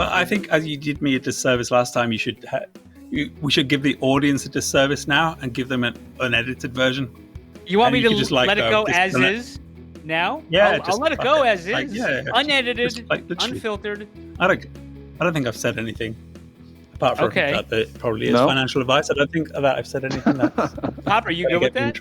Well, I think as you did me a disservice last time, we should give the audience a disservice now and give them an unedited version. You want me to just, let it go as is now? Yeah, I'll let it go as is, like, unedited, just, like, unfiltered. I don't think I've said anything apart from that it probably is financial advice. I don't think that I've said anything that's Pop, are you good with that?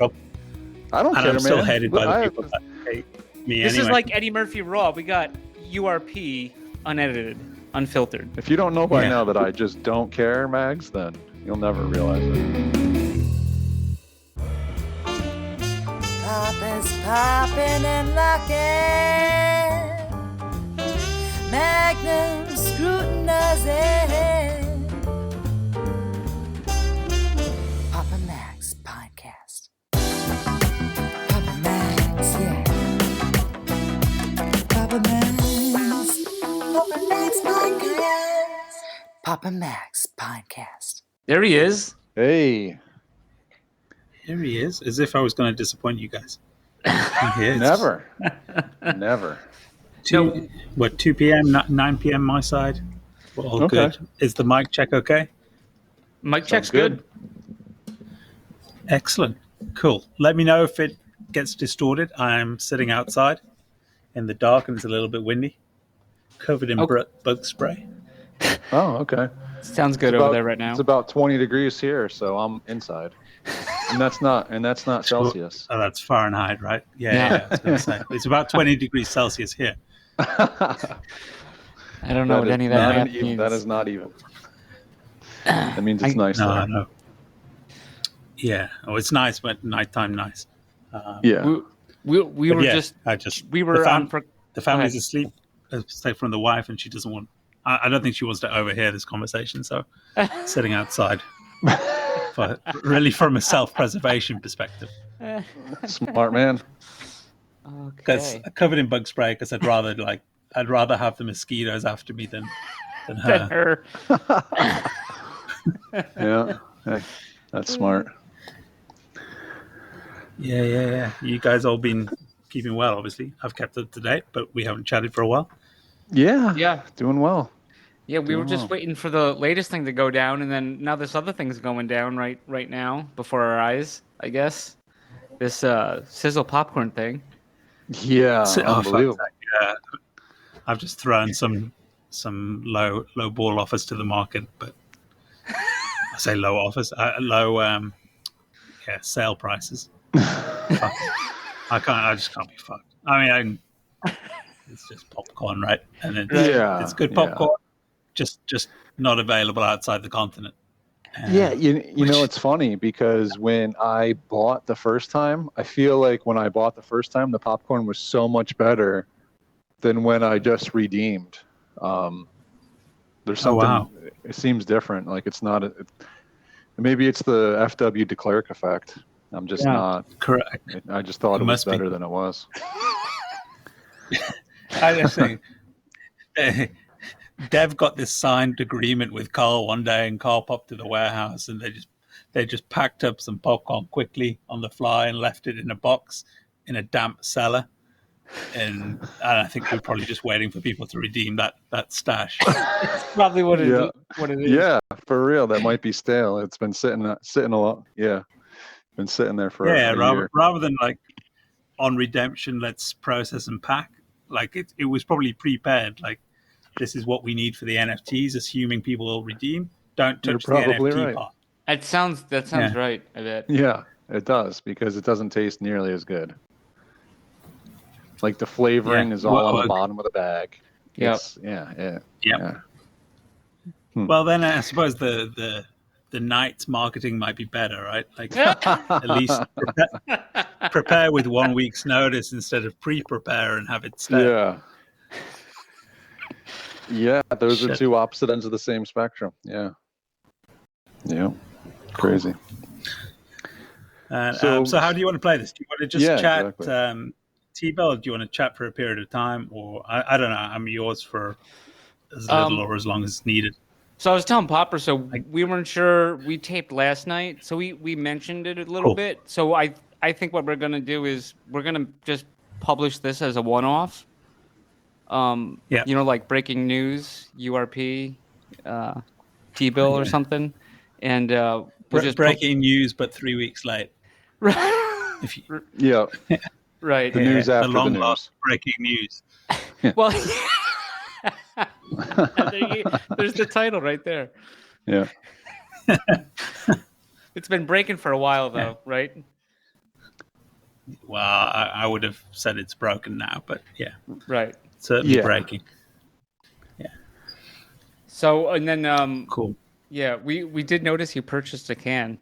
I don't care, man. I'm still hated by the people that hate me. This is like Eddie Murphy Raw. We got URP, unedited, unfiltered. If you don't know by now that I just don't care, Mags, then you'll never realize it. Papa's popping and locking. Magnum scrutinizing. Papa Max podcast. Papa Max, yeah. Papa Max. Papa Max podcast. Papa Max podcast. There he is. Hey. Here he is, as if I was going to disappoint you guys. Never. Never. 2 p.m., 9 p.m. my side. We're all good. Is the mic check okay? Mic check's good. Excellent. Cool. Let me know if it gets distorted. I'm sitting outside in the dark and it's a little bit windy. Covered in bug spray. Oh, okay. Sounds good over there right now. It's about 20 degrees here, so I'm inside. And that's not Celsius. Oh, that's Fahrenheit, right? Yeah. I was going to say. It's about 20 degrees Celsius here. I don't know what any of that means. That is not even. That means it's nice. No. Yeah. Oh, it's nice, but nighttime nice. Yeah. We were the family's asleep. asleep, aside from the wife, and she doesn't want. I don't think she wants to overhear this conversation, so sitting outside. Really, from a self-preservation perspective. Smart man. Because covered in bug spray. Because I'd rather have the mosquitoes after me than her. Yeah, hey, that's smart. Yeah. You guys all been keeping well, obviously. I've kept up to date, but we haven't chatted for a while. Yeah, doing well. Yeah, we were just waiting for the latest thing to go down, and then now this other thing's going down right now before our eyes, I guess. This sizzle popcorn thing. Yeah, unbelievable. Yeah. I've just thrown some low ball offers to the market, but I say low offers, sale prices. I just can't be fucked. I mean, it's just popcorn, right? And it's good popcorn. Just not available outside the continent. You know, it's funny because when I bought the first time, I feel like when I bought the first time, the popcorn was so much better than when I just redeemed. There's something, it seems different. Like it's not, maybe it's the FW de Klerk effect. I'm just not. Correct. I just thought it was better than it was. I just think Dev got this signed agreement with Carl one day, and Carl popped to the warehouse, and they just packed up some popcorn quickly on the fly and left it in a box in a damp cellar. And I think we're probably just waiting for people to redeem that stash. That's probably what it is. Yeah, for real. That might be stale. It's been sitting a lot. Yeah, been sitting there for a year. Rather than like on redemption, let's process and pack. Like it was probably prepared. Like this is what we need for the NFTs, assuming people will redeem. Don't touch the NFT part. That sounds right. I bet. Yeah, it does because it doesn't taste nearly as good. Like the flavoring is all on the bottom of the bag. Yep. Yeah. Well, then I suppose the night's marketing might be better, right? Like at least prepare with 1 week's notice instead of pre-prepare and have it stay. Yeah, those are two opposite ends of the same spectrum. Yeah. Crazy. So how do you want to play this? Do you want to just chat exactly. T-Bell? Do you want to chat for a period of time? Or I don't know, I'm yours for as little or as long as needed. So I was telling Popper, so we weren't sure. We taped last night, so we mentioned it a little bit. So I think what we're going to do is we're going to just publish this as a one-off. Yeah. You know, like breaking news, URP, T-bill or something, and we'll just breaking news, but 3 weeks late. If you, Yeah. right. The news after long the lost news. breaking news. Well, there's the title right there. Yeah. It's been breaking for a while, though, right? Well, I would have said it's broken now, but yeah, Right. certainly Yeah. breaking. So, and then, Cool. yeah, we did notice you purchased a can.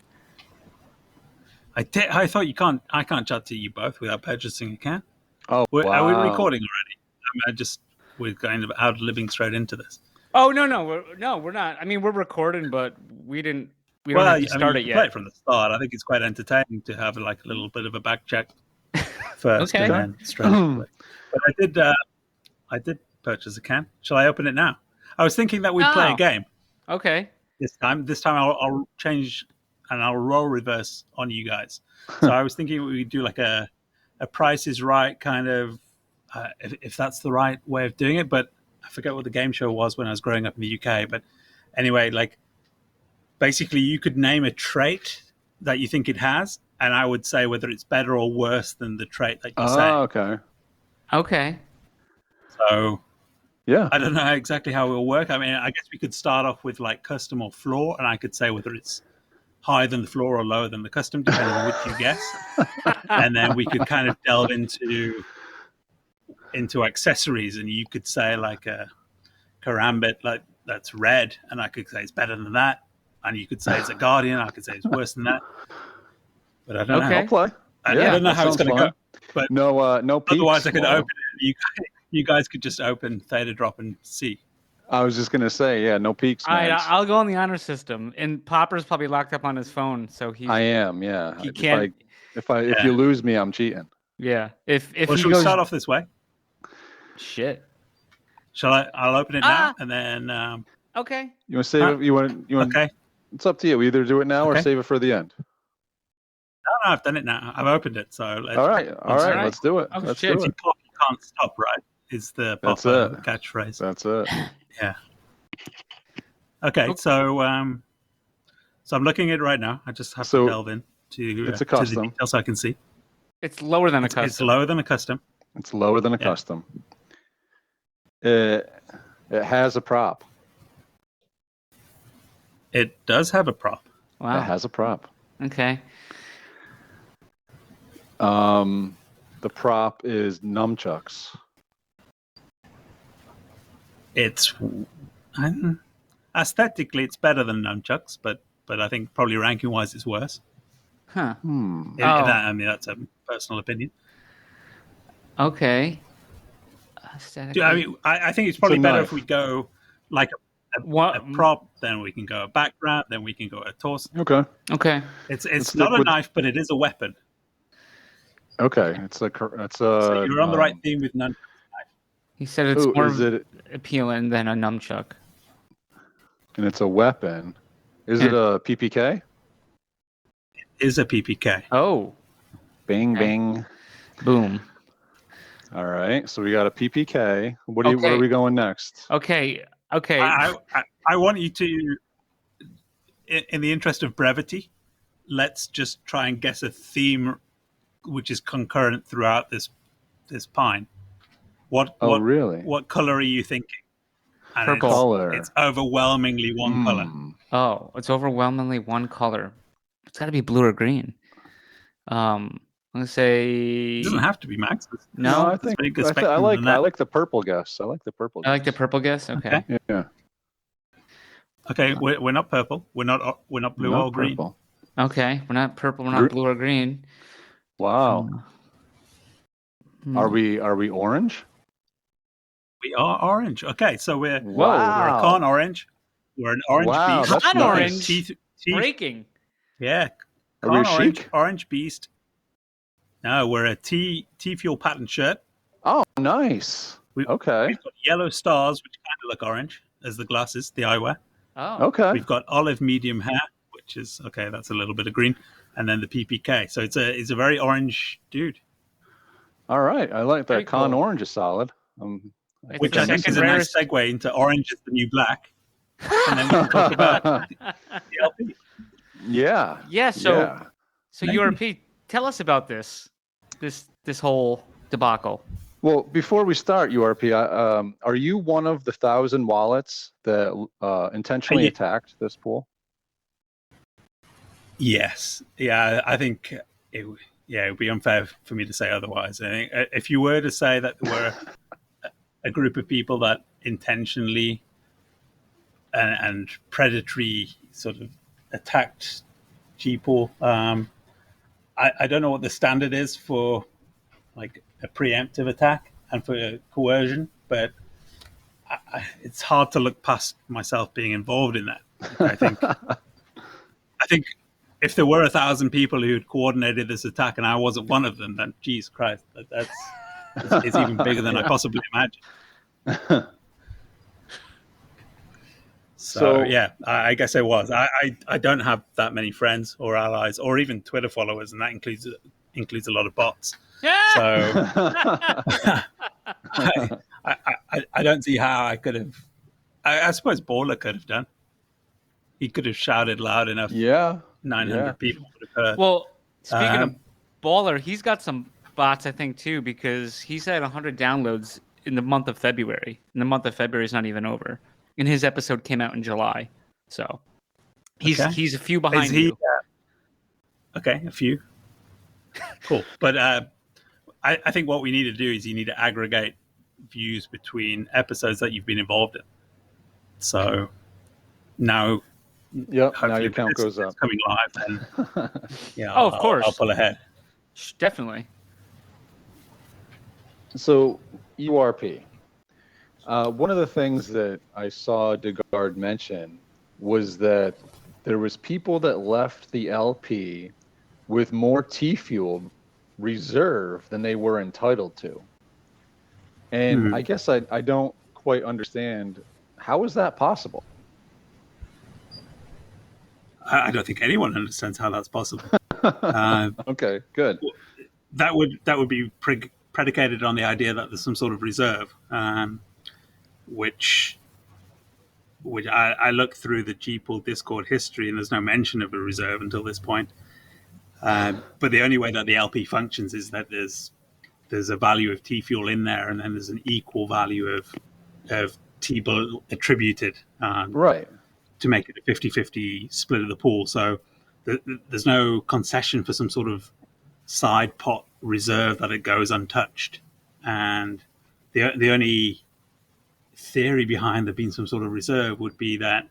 I thought I can't chat to you both without purchasing a can. Oh, wow. Are we recording already? I mean, we're kind of out living straight into this. Oh no, we're not. I mean, we're recording, but we don't have to start it you yet. play it from the start. I think it's quite entertaining to have like a little bit of a back check first, Okay. and then straight into it. But I did purchase a can. Shall I open it now? I was thinking that we'd play a game Okay. this time. This time I'll change and I'll role reverse on you guys. So I was thinking we could do like a Price is Right kind of, if that's the right way of doing it. But I forget what the game show was when I was growing up in the UK. But anyway, like basically you could name a trait that you think it has, and I would say whether it's better or worse than the trait that you say. Oh, okay. Okay. So Yeah. I don't know exactly how it will work. I mean, I guess we could start off with like custom or floor, and I could say whether it's higher than the floor or lower than the custom, depending on which you guess. And then we could kind of delve into accessories, and you could say like a karambit, like that's red, and I could say it's better than that. And you could say it's a guardian, I could say it's worse than that. But I don't know. I'll play. I don't know how it's going to go. But no peaks. otherwise, I could open it. You guys could just open Theta Drop and see. I was just gonna say, yeah, no peaks. All right, I'll go on the honor system, and Popper's probably locked up on his phone, so I am, yeah. He can't. If you lose me, I'm cheating. Yeah. If Well, should we start off this way? Shit. Shall I? I'll open it now, and then. Okay. You want to save it? You want? Okay. It's up to you. We either do it now or save it for the end. No, I've done it now. I've opened it. So all right. Let's do it. Oh, let's shit. do it. You can't stop, right? Is the That's Popper it. catchphrase. That's it. Yeah. Okay, so I'm looking at it right now. I just have to delve in to it's a to the custom. details so I can see. It's lower than a custom. It's lower than a custom. It's lower than a custom. It has a prop. It does have a prop. Wow. It has a prop. Okay. The prop is nunchucks. It's aesthetically it's better than nunchucks, but I think probably ranking wise it's worse. Huh. I mean that's a personal opinion. Okay. I mean, I think it's probably better if we go like a prop, then we can go a background, then we can go a torso. Okay. It's not a knife, but it is a weapon. Okay. So you're on the right theme with nunchucks. He said it's more appealing than a nunchuck. And it's a weapon. Is it a PPK? It is a PPK. Oh. Bing, bing. Boom. All right. So we got a PPK. Where are we going next? Okay. I want you to, in the interest of brevity, let's just try and guess a theme which is concurrent throughout this pine. Really? What color are you thinking? And Purple. Color. It's overwhelmingly one color. Oh, it's overwhelmingly one color. It's got to be blue or green. I'm gonna say. It doesn't have to be Max. No, I think I like the purple guess. I like the purple. I like the purple guess. Okay. Yeah. Okay, we're not purple. We're not blue or green. Purple. Okay, we're not purple. We're not blue or green. Wow. Are we orange? We are orange. Okay, so we're Wow. a con orange. We're an orange beast. That's Con orange. Teeth. Breaking. Yeah. Are we a Con orange. chic? Orange beast. No, we're a T fuel pattern shirt. Oh, nice. Okay. We've got yellow stars, which kind of look orange, as the glasses, the eyewear. Oh. Okay. We've got olive medium hair, which is okay. That's a little bit of green, and then the PPK. So it's a very orange dude. All right. I like that. Very Con cool. orange is solid. It's which the I think second is a nice rarest. segue into Orange is the New Black. And then we can talk about the LP. Yeah. Yeah. So Yeah. Thank you. URP, tell us about this whole debacle. Well, before we start, URP, are you one of the 1,000 wallets that intentionally Yeah. attacked this pool? Yes. Yeah, I think it would be unfair for me to say otherwise. I think if you were to say that there were a group of people that intentionally and predatory sort of attacked GPool, I don't know what the standard is for like a preemptive attack and for coercion, but it's hard to look past myself being involved in that. I think if there were 1,000 people who had coordinated this attack and I wasn't one of them, then Jesus Christ, it's even bigger than I possibly imagined. So yeah, I guess I was. I don't have that many friends or allies or even Twitter followers, and that includes a lot of bots. So I don't see how I could have. I suppose Baller could have done. He could have shouted loud enough. Yeah. 900 people would have heard. Well, speaking of Baller, he's got some bots, I think, too, because he's had 100 downloads in the month of February. And the month of February is not even over. And his episode came out in July. So he's a few behind you. Okay, a few. Cool. But I think what we need to do is you need to aggregate views between episodes that you've been involved in. So now, now your count goes up. It's coming live, and yeah, of course, I'll pull ahead. Definitely. So URP. One of the things that I saw DeGard mention was that there was people that left the LP with more T-Fuel reserve than they were entitled to. And I guess I don't quite understand, how is that possible? I don't think anyone understands how that's possible. Okay, good. That would be predicated on the idea that there's some sort of reserve, which I looked through the GPool Discord history, and there's no mention of a reserve until this point. But the only way that the LP functions is that there's a value of T-Fuel in there, and then there's an equal value of T-Bull attributed. Right. To make it a 50-50 split of the pool. So there's no concession for some sort of side pot reserve that it goes untouched. And the only theory behind there being some sort of reserve would be that,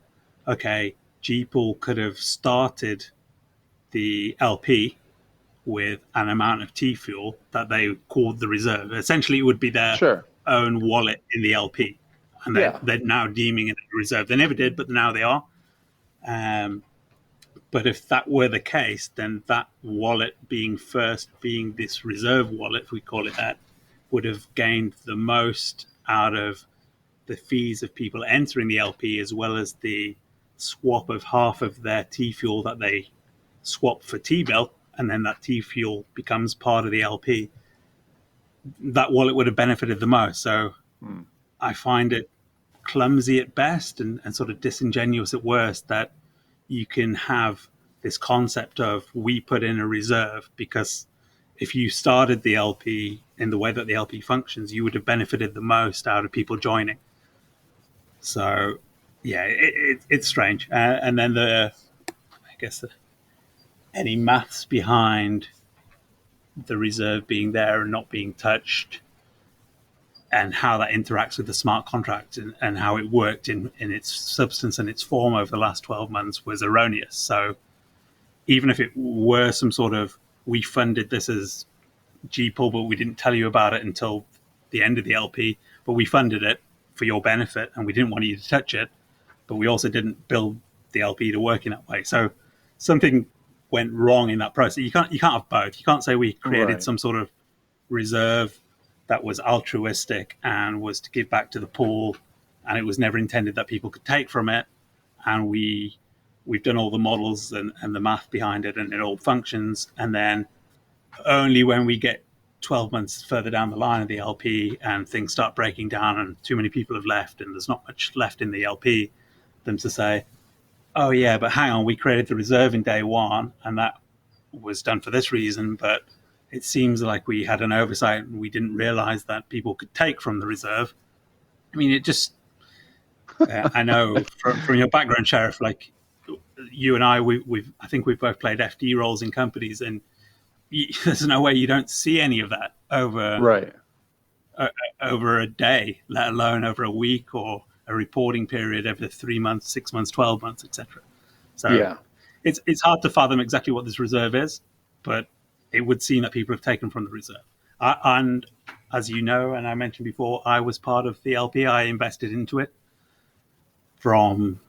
okay, GPool could have started the LP with an amount of T-Fuel that they called the reserve. Essentially, it would be their own wallet in the LP. And they're now deeming it a reserve. They never did, but now they are. But if that were the case, then that wallet being this reserve wallet, if we call it that, would have gained the most out of the fees of people entering the LP, as well as the swap of half of their T-Fuel that they swap for T-Bill, and then that T-Fuel becomes part of the LP. That wallet would have benefited the most. So I find it clumsy at best and sort of disingenuous at worst that you can have this concept of we put in a reserve, because if you started the LP in the way that the LP functions, you would have benefited the most out of people joining. So yeah, it's strange. And then any maths behind the reserve being there and not being touched, and how that interacts with the smart contract and how it worked in its substance and its form over the last 12 months was erroneous. So even if it were some sort of, we funded this as GPool, but we didn't tell you about it until the end of the LP, but we funded it for your benefit and we didn't want you to touch it, but we also didn't build the LP to work in that way. So something went wrong in that process. You can't have both. You can't say we created some sort of reserve that was altruistic and was to give back to the pool, and it was never intended that people could take from it. And we've done all the models and the math behind it, and it all functions. And then only when we get 12 months further down the line of the LP and things start breaking down and too many people have left and there's not much left in the LP, them to say, oh yeah, but hang on, we created the reserve in day one and that was done for this reason, but it seems like we had an oversight and we didn't realize that people could take from the reserve. I mean, it just, I know from your background, Sheriff, like you and I think we've both played FD roles in companies, and there's no way you don't see any of that over a day, let alone over a week or a reporting period over 3 months, 6 months, 12 months, etc. So it's hard to fathom exactly what this reserve is, but it would seem that people have taken from the reserve. And as you know, and I mentioned before, I was part of the LP. I invested into it from,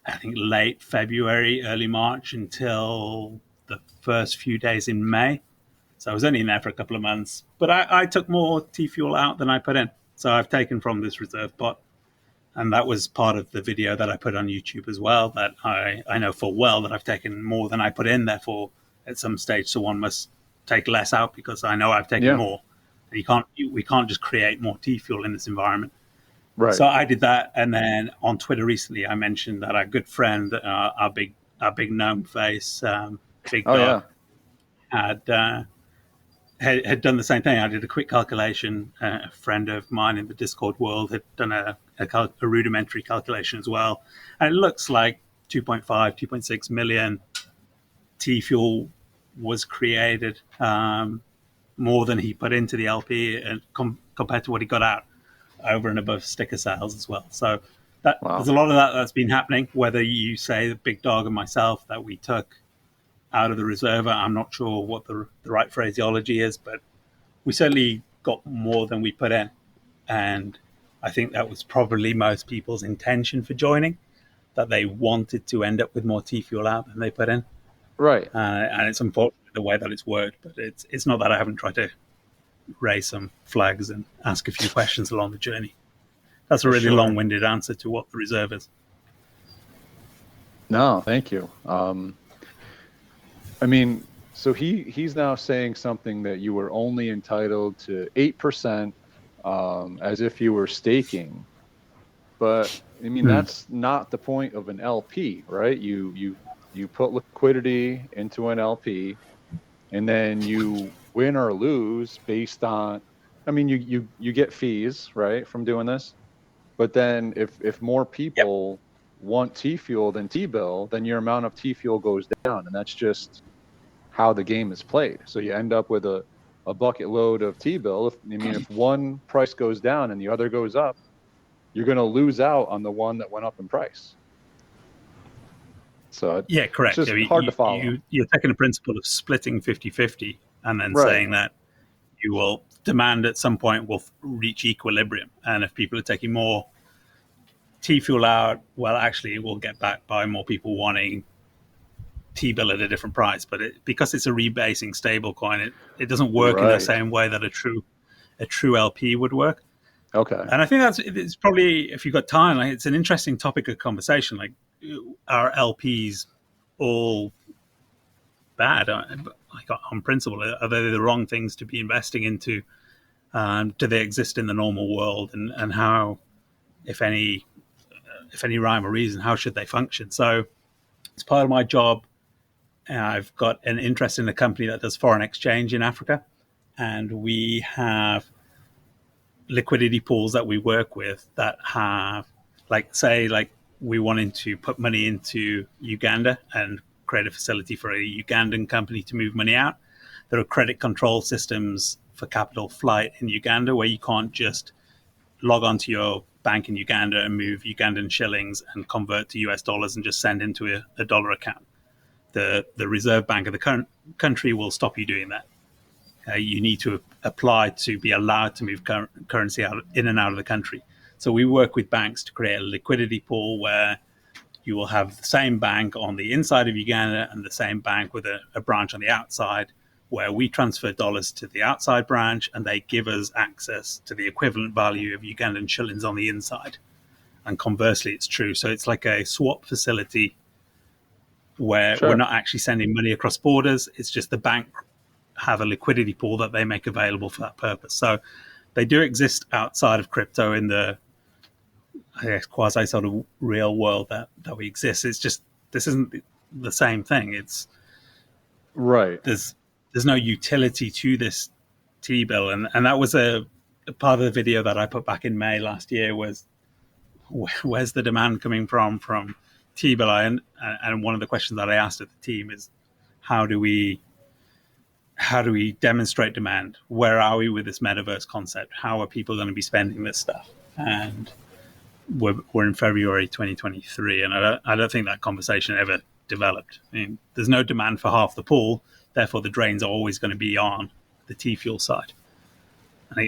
I think, late February, early March until the first few days in May. So I was only in there for a couple of months. But I took more T-Fuel out than I put in. So I've taken from this reserve pot. And that was part of the video that I put on YouTube as well, that I know full well that I've taken more than I put in. Therefore, at some stage, someone must take less out because I know I've taken more. And we can't just create more T-Fuel in this environment. Right. So I did that, and then on Twitter recently, I mentioned that our good friend, our big gnome face, Big Dog, had done the same thing. I did a quick calculation. A friend of mine in the Discord world had done a rudimentary calculation as well, and it looks like 2.5, 2.6 million T-Fuel was created, more than he put into the LP, and compared to what he got out over and above sticker sales as well. So there's a lot of that's been happening. Whether you say the Big Dog and myself that we took out of the reserve, I'm not sure what the right phraseology is, but we certainly got more than we put in. And I think that was probably most people's intention for joining, that they wanted to end up with more T-Fuel out than they put in. Right. And it's unfortunate the way that it's worked, but it's not that I haven't tried to raise some flags and ask a few questions along the journey. That's a really long-winded answer to what the reserve is. No, thank you. I mean, so he's now saying something that you were only entitled to 8%, as if you were staking. But I mean, that's not the point of an LP, right? You put liquidity into an LP, and then you win or lose based on, I mean, you get fees, right, from doing this. But then if more people want T-Fuel than T-bill, then your amount of T-Fuel goes down, and that's just how the game is played. So you end up with a bucket load of T-bill. If one price goes down and the other goes up, you're going to lose out on the one that went up in price. So correct. It's just hard to follow. You're taking a principle of splitting 50-50 and then saying that you will demand at some point will reach equilibrium. And if people are taking more T-Fuel out, well, actually, it will get back by more people wanting T-bill at a different price. But because it's a rebasing stable coin, it doesn't work in the same way that a true LP would work. Okay. And I think it's probably, if you've got time, like, it's an interesting topic of conversation. Like, are LPs all bad? Like, on principle, are they the wrong things to be investing into? Do they exist in the normal world? And how, if any rhyme or reason, how should they function? So it's part of my job. I've got an interest in a company that does foreign exchange in Africa, and we have liquidity pools that we work with that have, like we wanted to put money into Uganda and create a facility for a Ugandan company to move money out. There are credit control systems for capital flight in Uganda where you can't just log onto your bank in Uganda and move Ugandan shillings and convert to US dollars and just send into a dollar account. The Reserve Bank of the country will stop you doing that. You need to apply to be allowed to move currency in and out of the country. So we work with banks to create a liquidity pool where you will have the same bank on the inside of Uganda and the same bank with a branch on the outside, where we transfer dollars to the outside branch and they give us access to the equivalent value of Ugandan shillings on the inside. And conversely, it's true. So it's like a swap facility where we're not actually sending money across borders. It's just the bank have a liquidity pool that they make available for that purpose. So they do exist outside of crypto in the, I guess, quasi sort of real world that we exist. It's just, this isn't the same thing. It's Right. there's no utility to this T-bill, and that was a part of the video that I put back in May last year was where's the demand coming from T-bill, and one of the questions that I asked of the team is how do we demonstrate demand? Where are we with this metaverse concept? How are people going to be spending this stuff? And we're in February 2023, and I don't think that conversation ever developed. I mean, there's no demand for half the pool, therefore the drains are always going to be on the T fuel side,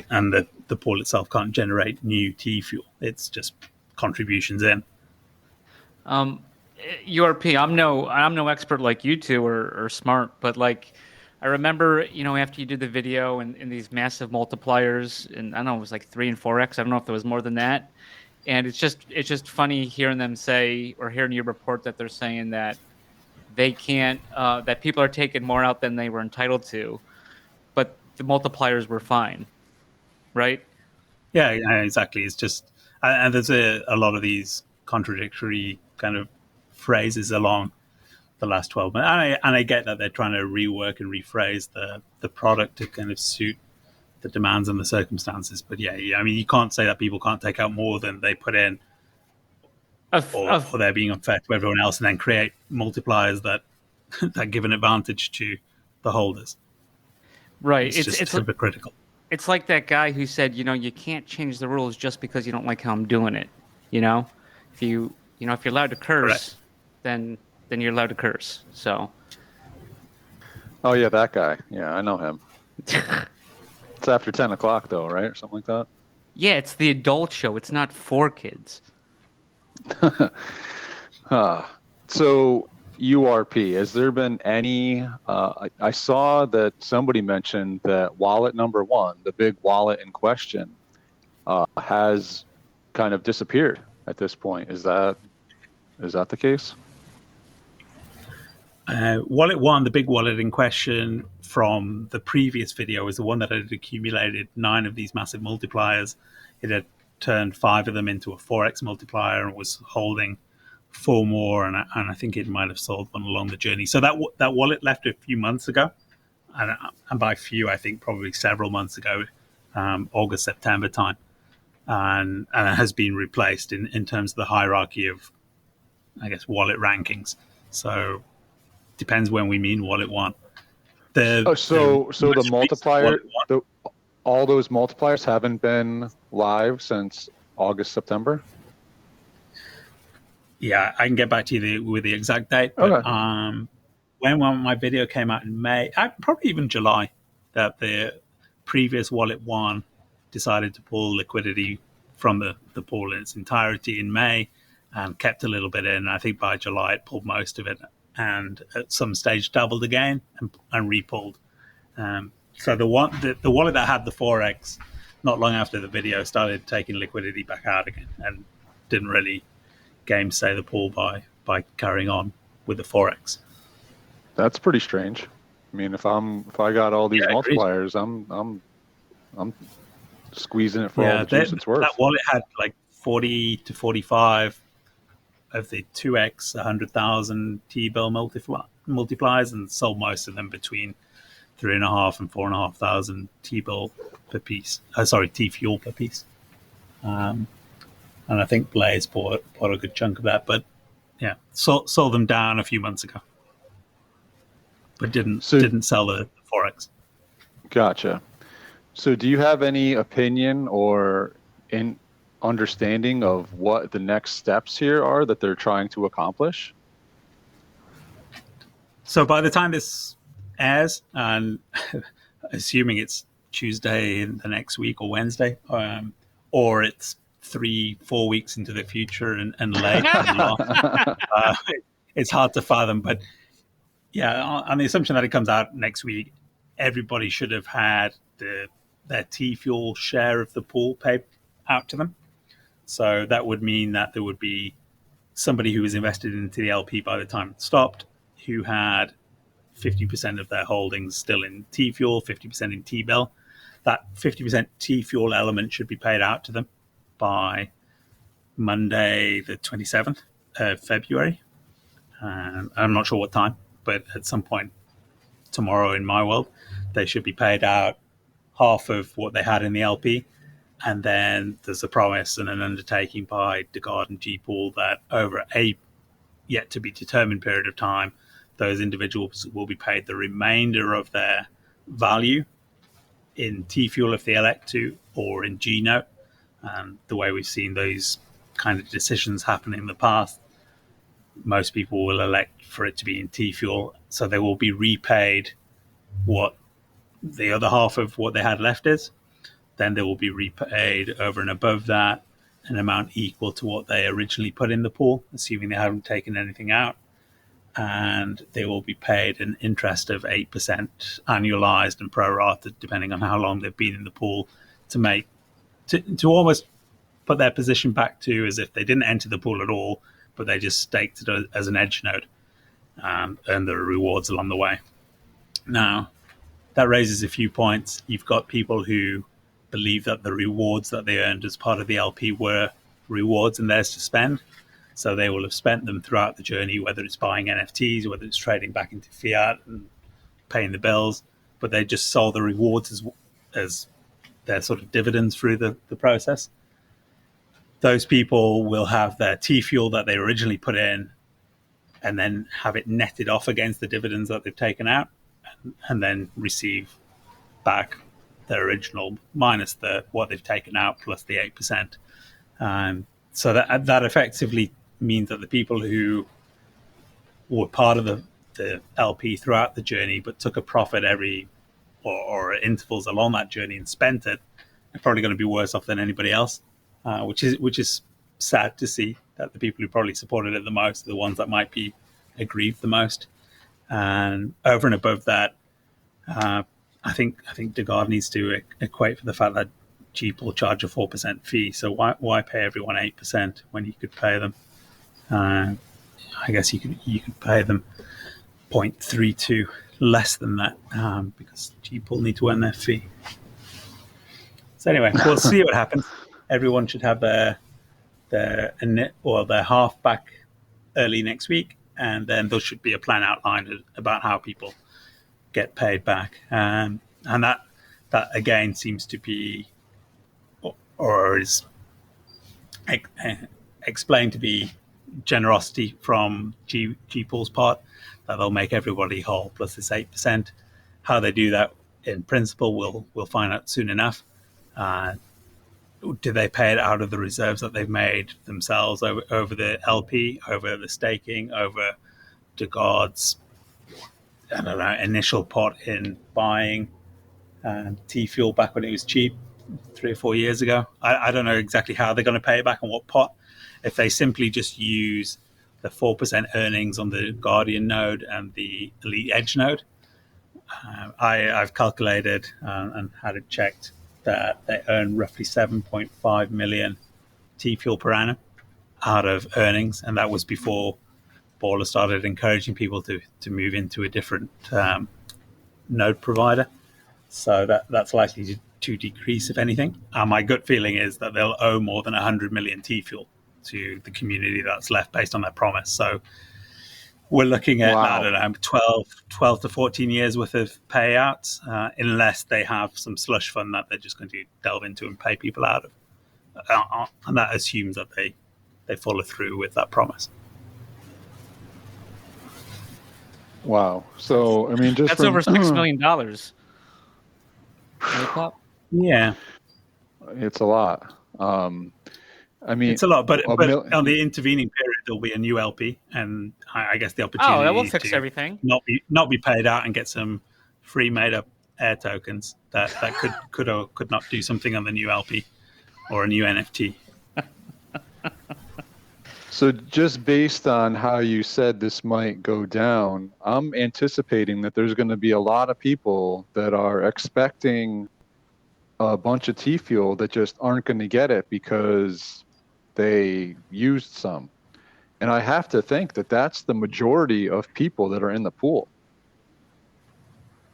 and the pool itself can't generate new T fuel. It's just contributions in. URP, I'm no expert like you two or smart, but like I remember, after you did the video and these massive multipliers, and I don't know, it was like 3 and 4x. I don't know if there was more than that. And it's just funny hearing them say, or hearing you report that they're saying that they can't, that people are taking more out than they were entitled to, but the multipliers were fine, right? Yeah, exactly. It's just, and there's a lot of these contradictory kind of phrases along the last 12 months. And I get that they're trying to rework and rephrase the product to kind of suit the demands and the circumstances. But yeah, I mean, you can't say that people can't take out more than they put in, or they're being unfair to everyone else, and then create multipliers that give an advantage to the holders. Right. It's just hypocritical. It's like that guy who said, you can't change the rules just because you don't like how I'm doing it. If you're allowed to curse, Correct. then you're allowed to curse. So. Oh yeah, that guy. Yeah, I know him. It's after 10 o'clock though, right? Or something like that. Yeah, it's the adult show. It's not for kids. So URP, has there been any, I saw that somebody mentioned that wallet number 1, the big wallet in question, has kind of disappeared at this point. Is that the case? Wallet 1, the big wallet in question from the previous video, was the one that had accumulated 9 of these massive multipliers. It had turned 5 of them into a 4x multiplier and was holding 4 more, and I think it might have sold one along the journey. So that wallet left a few months ago, and by few, I think probably several months ago, August, September time, and it has been replaced in terms of the hierarchy of, I guess, wallet rankings. So depends when we mean wallet 1. So the multiplier, all those multipliers haven't been live since August, September? Yeah, I can get back to you with the exact date. But Okay. When my video came out in May, probably even July, that the previous wallet 1 decided to pull liquidity from the pool in its entirety in May and kept a little bit in. I think by July it pulled most of it, and at some stage doubled again and repulled. So the wallet that had the 4x, not long after the video, started taking liquidity back out again and didn't really gamesay the pool by carrying on with the 4x. That's pretty strange. I mean, if I got all these multipliers, I'm squeezing it for all the juice it's worth. That wallet had like 40 to 45 of the 2x 100,000 T-bill multipliers, and sold most of them between 3,500 and 4,500 T-bill per piece. T-fuel per piece. And I think Blaze bought a good chunk of that, but yeah, sold them down a few months ago, but didn't sell the 4x. Gotcha. So do you have any opinion or understanding of what the next steps here are that they're trying to accomplish? So by the time this airs, and assuming it's Tuesday in the next week or Wednesday, or it's 3-4 weeks into the future and late, it's hard to fathom. But yeah, on the assumption that it comes out next week, everybody should have had their T-fuel share of the pool paid out to them. So that would mean that there would be somebody who was invested into the LP by the time it stopped, who had 50% of their holdings still in T-Fuel, 50% in T-Bill. That 50% T-Fuel element should be paid out to them by Monday, the 27th of February. I'm not sure what time, but at some point tomorrow in my world, they should be paid out half of what they had in the LP. And then there's a promise and an undertaking by DeGard and GPool that over a yet to be determined period of time, those individuals will be paid the remainder of their value in T-Fuel if they elect to, or in G-Note. And the way we've seen those kind of decisions happen in the past, most people will elect for it to be in T-Fuel, so they will be repaid what the other half of what they had left is. Then they will be repaid over and above that an amount equal to what they originally put in the pool, assuming they haven't taken anything out. And they will be paid an interest of 8% annualized and prorated, depending on how long they've been in the pool, to almost put their position back to as if they didn't enter the pool at all, but they just staked it as an edge node and earned the rewards along the way. Now, that raises a few points. You've got people who believe that the rewards that they earned as part of the LP were rewards and theirs to spend. So they will have spent them throughout the journey, whether it's buying NFTs, whether it's trading back into fiat and paying the bills, but they just saw the rewards as their sort of dividends through the process. Those people will have their T-Fuel that they originally put in and then have it netted off against the dividends that they've taken out and then receive back their original minus what they've taken out plus the 8%. So that effectively means that the people who were part of the LP throughout the journey but took a profit or intervals along that journey and spent it are probably going to be worse off than anybody else, which is sad to see, that the people who probably supported it the most are the ones that might be aggrieved the most. And over and above that, I think DeGard needs to equate for the fact that GPool charge a 4% fee. So why pay everyone 8% when you could pay them? I guess you could pay them 0.32 less than that because GPool need to earn their fee. So anyway, we'll see what happens. Everyone should have their half back early next week, and then there should be a plan outlined about how people get paid back. And that again seems to be or is explained to be generosity from GPool's part, that they'll make everybody whole plus this 8%. How they do that in principle, we'll find out soon enough. Do they pay it out of the reserves that they've made themselves over the LP, over the staking, over DeGard's initial pot in buying T-Fuel back when it was cheap 3 or 4 years ago? I don't know exactly how they're going to pay it back and what pot. If they simply just use the 4% earnings on the Guardian node and the Elite Edge node, I've calculated and had it checked that they earn roughly 7.5 million T-Fuel per annum out of earnings, and that was before Baller started encouraging people to move into a different node provider. So that's likely to decrease, if anything. My gut feeling is that they'll owe more than 100 million T-Fuel to the community that's left based on their promise. So we're looking at, I don't know, 12 to 14 years worth of payouts, unless they have some slush fund that they're just going to delve into and pay people out of. And that assumes that they follow through with that promise. Wow. So, I mean, that's over $6 million. Yeah. It's a lot. I mean, it's a lot, but on the intervening period, there'll be a new LP, and I guess the opportunity. Oh, that will fix everything. Not be paid out and get some free made up air tokens that could or could not do something on the new LP or a new NFT. So just based on how you said this might go down, I'm anticipating that there's going to be a lot of people that are expecting a bunch of T-Fuel that just aren't going to get it because they used some. And I have to think that that's the majority of people that are in the pool.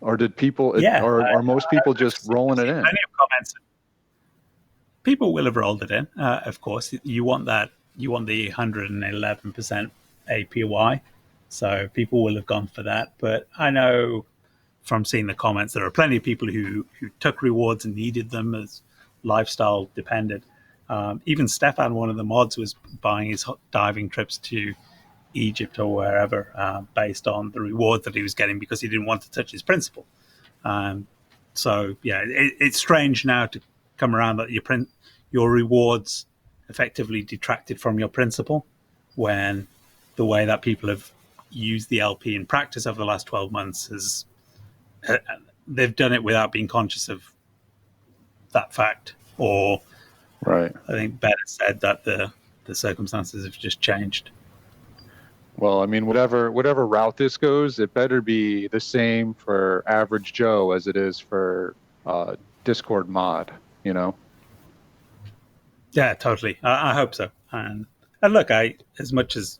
or did people? Yeah, or are most people just rolling it in? Plenty of comments. People will have rolled it in. Of course, you want that. You want the 111% APY, so people will have gone for that. But I know from seeing the comments, there are plenty of people who took rewards and needed them as lifestyle dependent. Even Stefan, one of the mods, was buying his diving trips to Egypt or wherever based on the rewards that he was getting because he didn't want to touch his principal. So yeah, it's strange now to come around that your rewards effectively detracted from your principal when the way that people have used the LP in practice over the last 12 months is they've done it without being conscious of that fact. Or Right. I think better said that the circumstances have just changed. Well, I mean, whatever route this goes, it better be the same for average Joe as it is for Discord mod, you know? Yeah, totally. I hope so. And look, as much as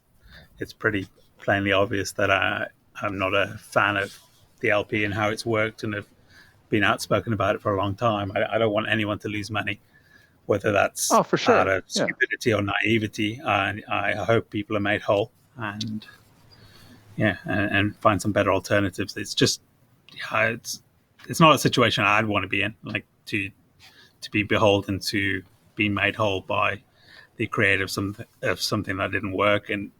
it's pretty plainly obvious that I'm not a fan of the LP and how it's worked and have been outspoken about it for a long time, I don't want anyone to lose money, whether that's for sure. out of stupidity or naivety. I hope people are made whole and find some better alternatives. It's just it's not a situation I'd want to be in, like to be beholden to being made whole by the creator of something that didn't work, and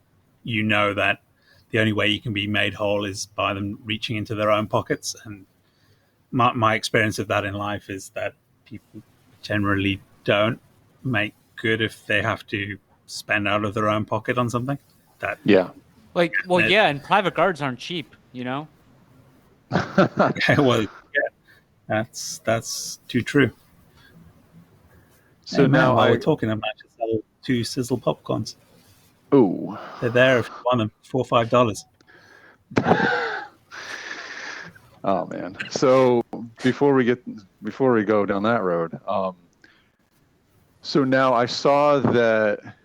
you know that the only way you can be made whole is by them reaching into their own pockets. And my experience of that in life is that people generally don't make good if they have to spend out of their own pocket on something. And private guards aren't cheap, you know? That's too true. So now while we're talking, I might just sell 2 sizzle popcorns. Ooh. They're there if you want them, $4 or $5. Oh man. So before we go down that road, so now I saw that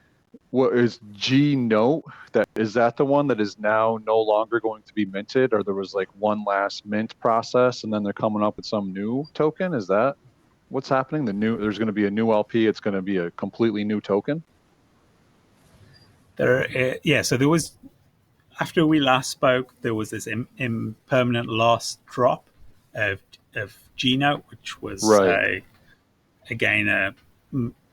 what is G Note, is that the one that is now no longer going to be minted, or there was like one last mint process and then they're coming up with some new token? Is that what's happening? There's going to be a new LP. It's going to be a completely new token. So there was, after we last spoke, there was this impermanent loss drop of G Note, which was a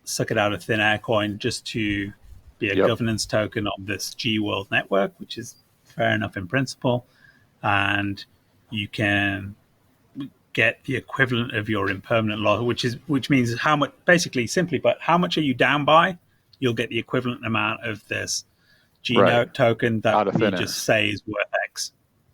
suck it out of thin air coin just to be a governance token of this G World network, which is fair enough in principle, and you can get the equivalent of your impermanent loss, which means how much, basically simply, but how much are you down by? You'll get the equivalent amount of this G Note token that we just say is worth X.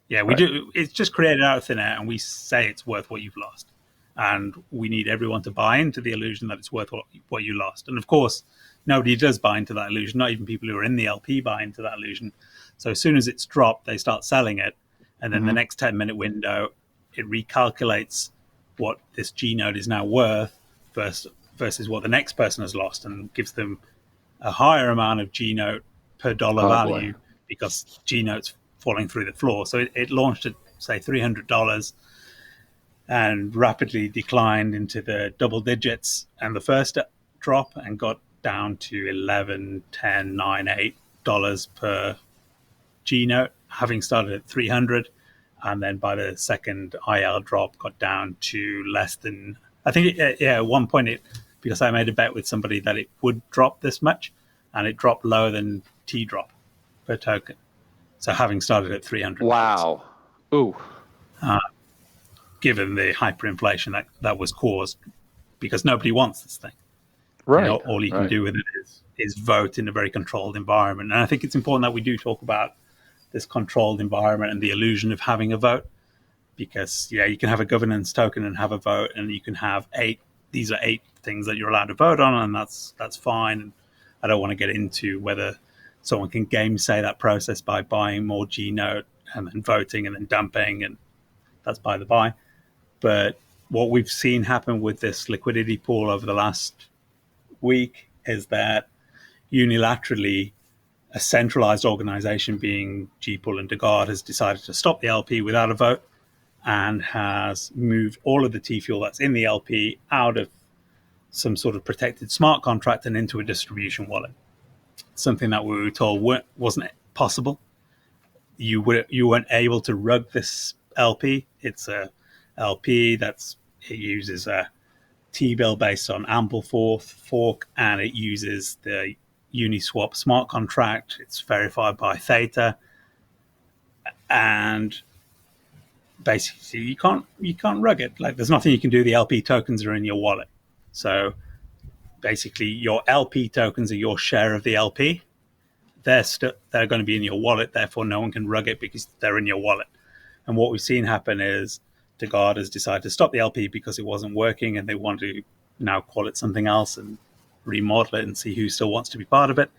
Yeah, we do. It's just created out of thin air, and we say it's worth what you've lost. And we need everyone to buy into the illusion that it's worth what you lost. And of course, nobody does buy into that illusion. Not even people who are in the LP buy into that illusion. So as soon as it's dropped, they start selling it. And then the next 10-minute window, it recalculates what this G Note is now worth versus what the next person has lost, and gives them a higher amount of G Note per dollar value because G Note's falling through the floor. So it launched at, say, $300 and rapidly declined into the double digits and the first drop, and got down to $11, $10, $9, $8 per G Note, having started at 300. And then by the second IL drop, got down to less than, I think, at one point, because I made a bet with somebody that it would drop this much, and it dropped lower than T drop per token. So having started at 300. Wow. Ooh. Given the hyperinflation that was caused, because nobody wants this thing. Right. You know, all you can do with it is vote in a very controlled environment. And I think it's important that we do talk about this controlled environment and the illusion of having a vote, because you can have a governance token and have a vote, and you can have 8. These are 8 things that you're allowed to vote on, and that's fine. And I don't want to get into whether someone can gamesay that process by buying more G Note and then voting and then dumping, and that's by the by. But what we've seen happen with this liquidity pool over the last week is that unilaterally a centralized organization, being GPool and DeGuard, has decided to stop the LP without a vote, and has moved all of the T fuel that's in the LP out of some sort of protected smart contract and into a distribution wallet. Something that we were told wasn't possible. You weren't able to rug this LP. It's a LP it uses a T-bill based on Ampleforth fork, and it uses the Uniswap smart contract. It's verified by Theta, and basically you can't rug it. Like, there's nothing you can do. The LP tokens are in your wallet, so basically your LP tokens are your share of the LP. They're going to be in your wallet, therefore no one can rug it because they're in your wallet. And what we've seen happen is Degard has decided to stop the LP because it wasn't working, and they want to now call it something else and remodel it and see who still wants to be part of it.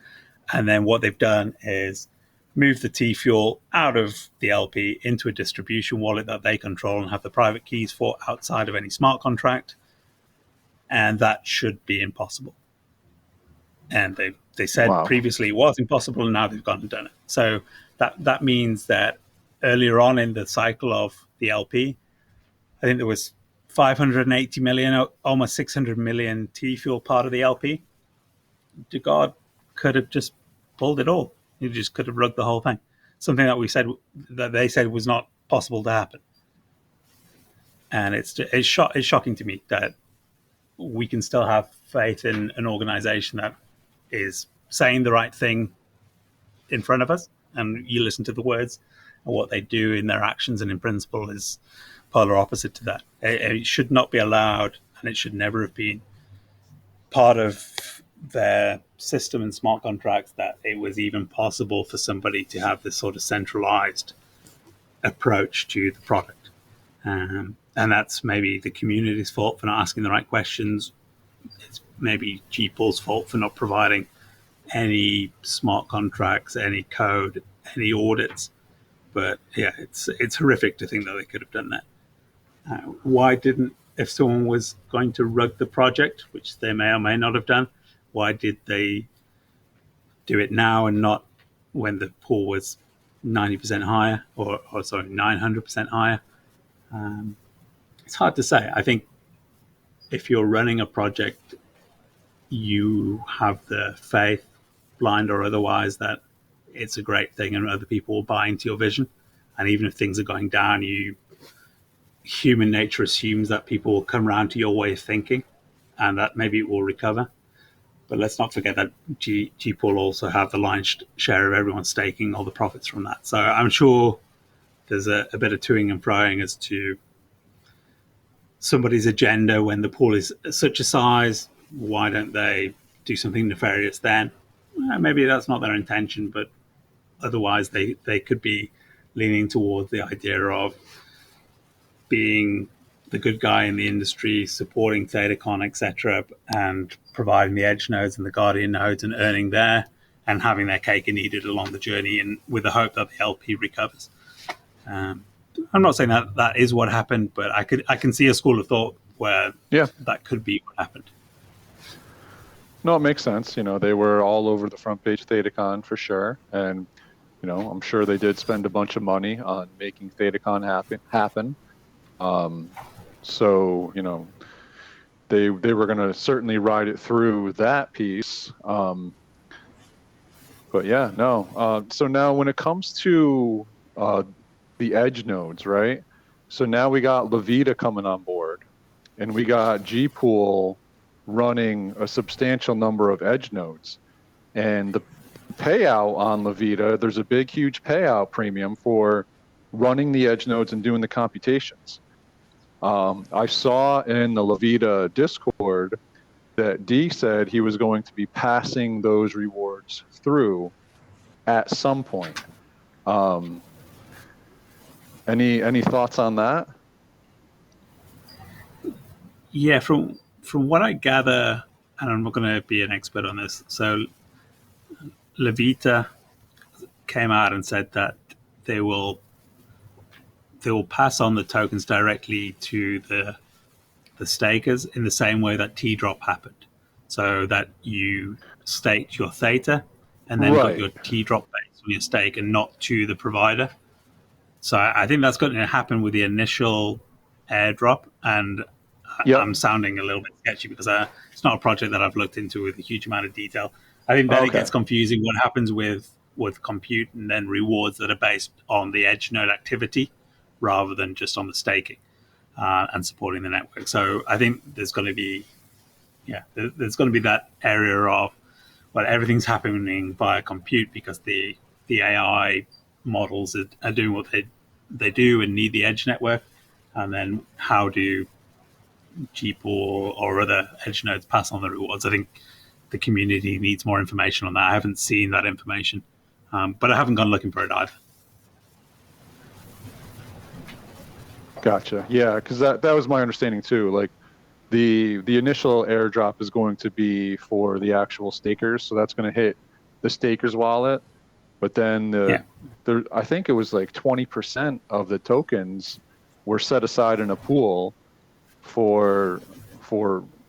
And then what they've done is move the T fuel out of the LP into a distribution wallet that they control and have the private keys for outside of any smart contract. And that should be impossible. And they said previously it was impossible, and now they've gone and done it. So that means that earlier on in the cycle of the LP, I think there was 580 million, almost 600 million T fuel part of the LP. Degard could have just pulled it all. He just could have rugged the whole thing. Something that they said was not possible to happen. And it's shocking to me that we can still have faith in an organization that is saying the right thing in front of us, and you listen to the words, and what they do in their actions and in principle is polar opposite to that. It should not be allowed, and it should never have been part of their system and smart contracts that it was even possible for somebody to have this sort of centralized approach to the product. And that's maybe the community's fault for not asking the right questions. It's maybe GPool's fault for not providing any smart contracts, any code, any audits. But yeah, it's horrific to think that they could have done that. Why didn't, if someone was going to rug the project, which they may or may not have done, why did they do it now and not when the pool was 90% higher or 900% higher? It's hard to say. I think if you're running a project, you have the faith, blind or otherwise, that it's a great thing and other people will buy into your vision. And even if things are going down, human nature assumes that people will come around to your way of thinking and that maybe it will recover. But let's not forget that GPool also have the lion's share of everyone staking all the profits from that. So I'm sure there's a bit of toing and froing as to somebody's agenda when the pool is such a size. Why don't they do something nefarious then? Maybe that's not their intention, but otherwise they could be leaning towards the idea of being the good guy in the industry, supporting ThetaCon, etc., and providing the edge nodes and the guardian nodes and earning there and having their cake and eat it along the journey, and with the hope that the LP recovers. I'm not saying that is what happened, but I can see a school of thought where that could be what happened. No, it makes sense. They were all over the front page ThetaCon for sure, and I'm sure they did spend a bunch of money on making ThetaCon happen. So they were going to certainly ride it through that piece. But yeah, no. So now when it comes to the edge nodes, right? So now we got Levita coming on board, and we got GPool running a substantial number of edge nodes. And the payout on Levita, there's a big, huge payout premium for running the edge nodes and doing the computations. I saw in the Levita Discord that D said he was going to be passing those rewards through at some point. Any thoughts on that? Yeah, from what I gather, and I'm not going to be an expert on this, so Levita came out and said that they will pass on the tokens directly to the stakers in the same way that T-drop happened. So that you staked your Theta and then got your T-drop base on your stake and not to the provider. So I think that's going to happen with the initial airdrop, and Yep. I'm sounding a little bit sketchy because it's not a project that I've looked into with a huge amount of detail. I think that it gets confusing what happens with compute and then rewards that are based on the edge node activity rather than just on the staking and supporting the network. So I think there's going to be that area of, well, everything's happening via compute because the AI models are doing what they do and need the edge network. And then how do GPool or other edge nodes pass on the rewards? I think the community needs more information on that. I haven't seen that information, but I haven't gone looking for it either. Gotcha. Yeah, because that was my understanding too. Like the initial airdrop is going to be for the actual stakers, so that's going to hit the stakers wallet. But then I think it was like 20% of the tokens were set aside in a pool for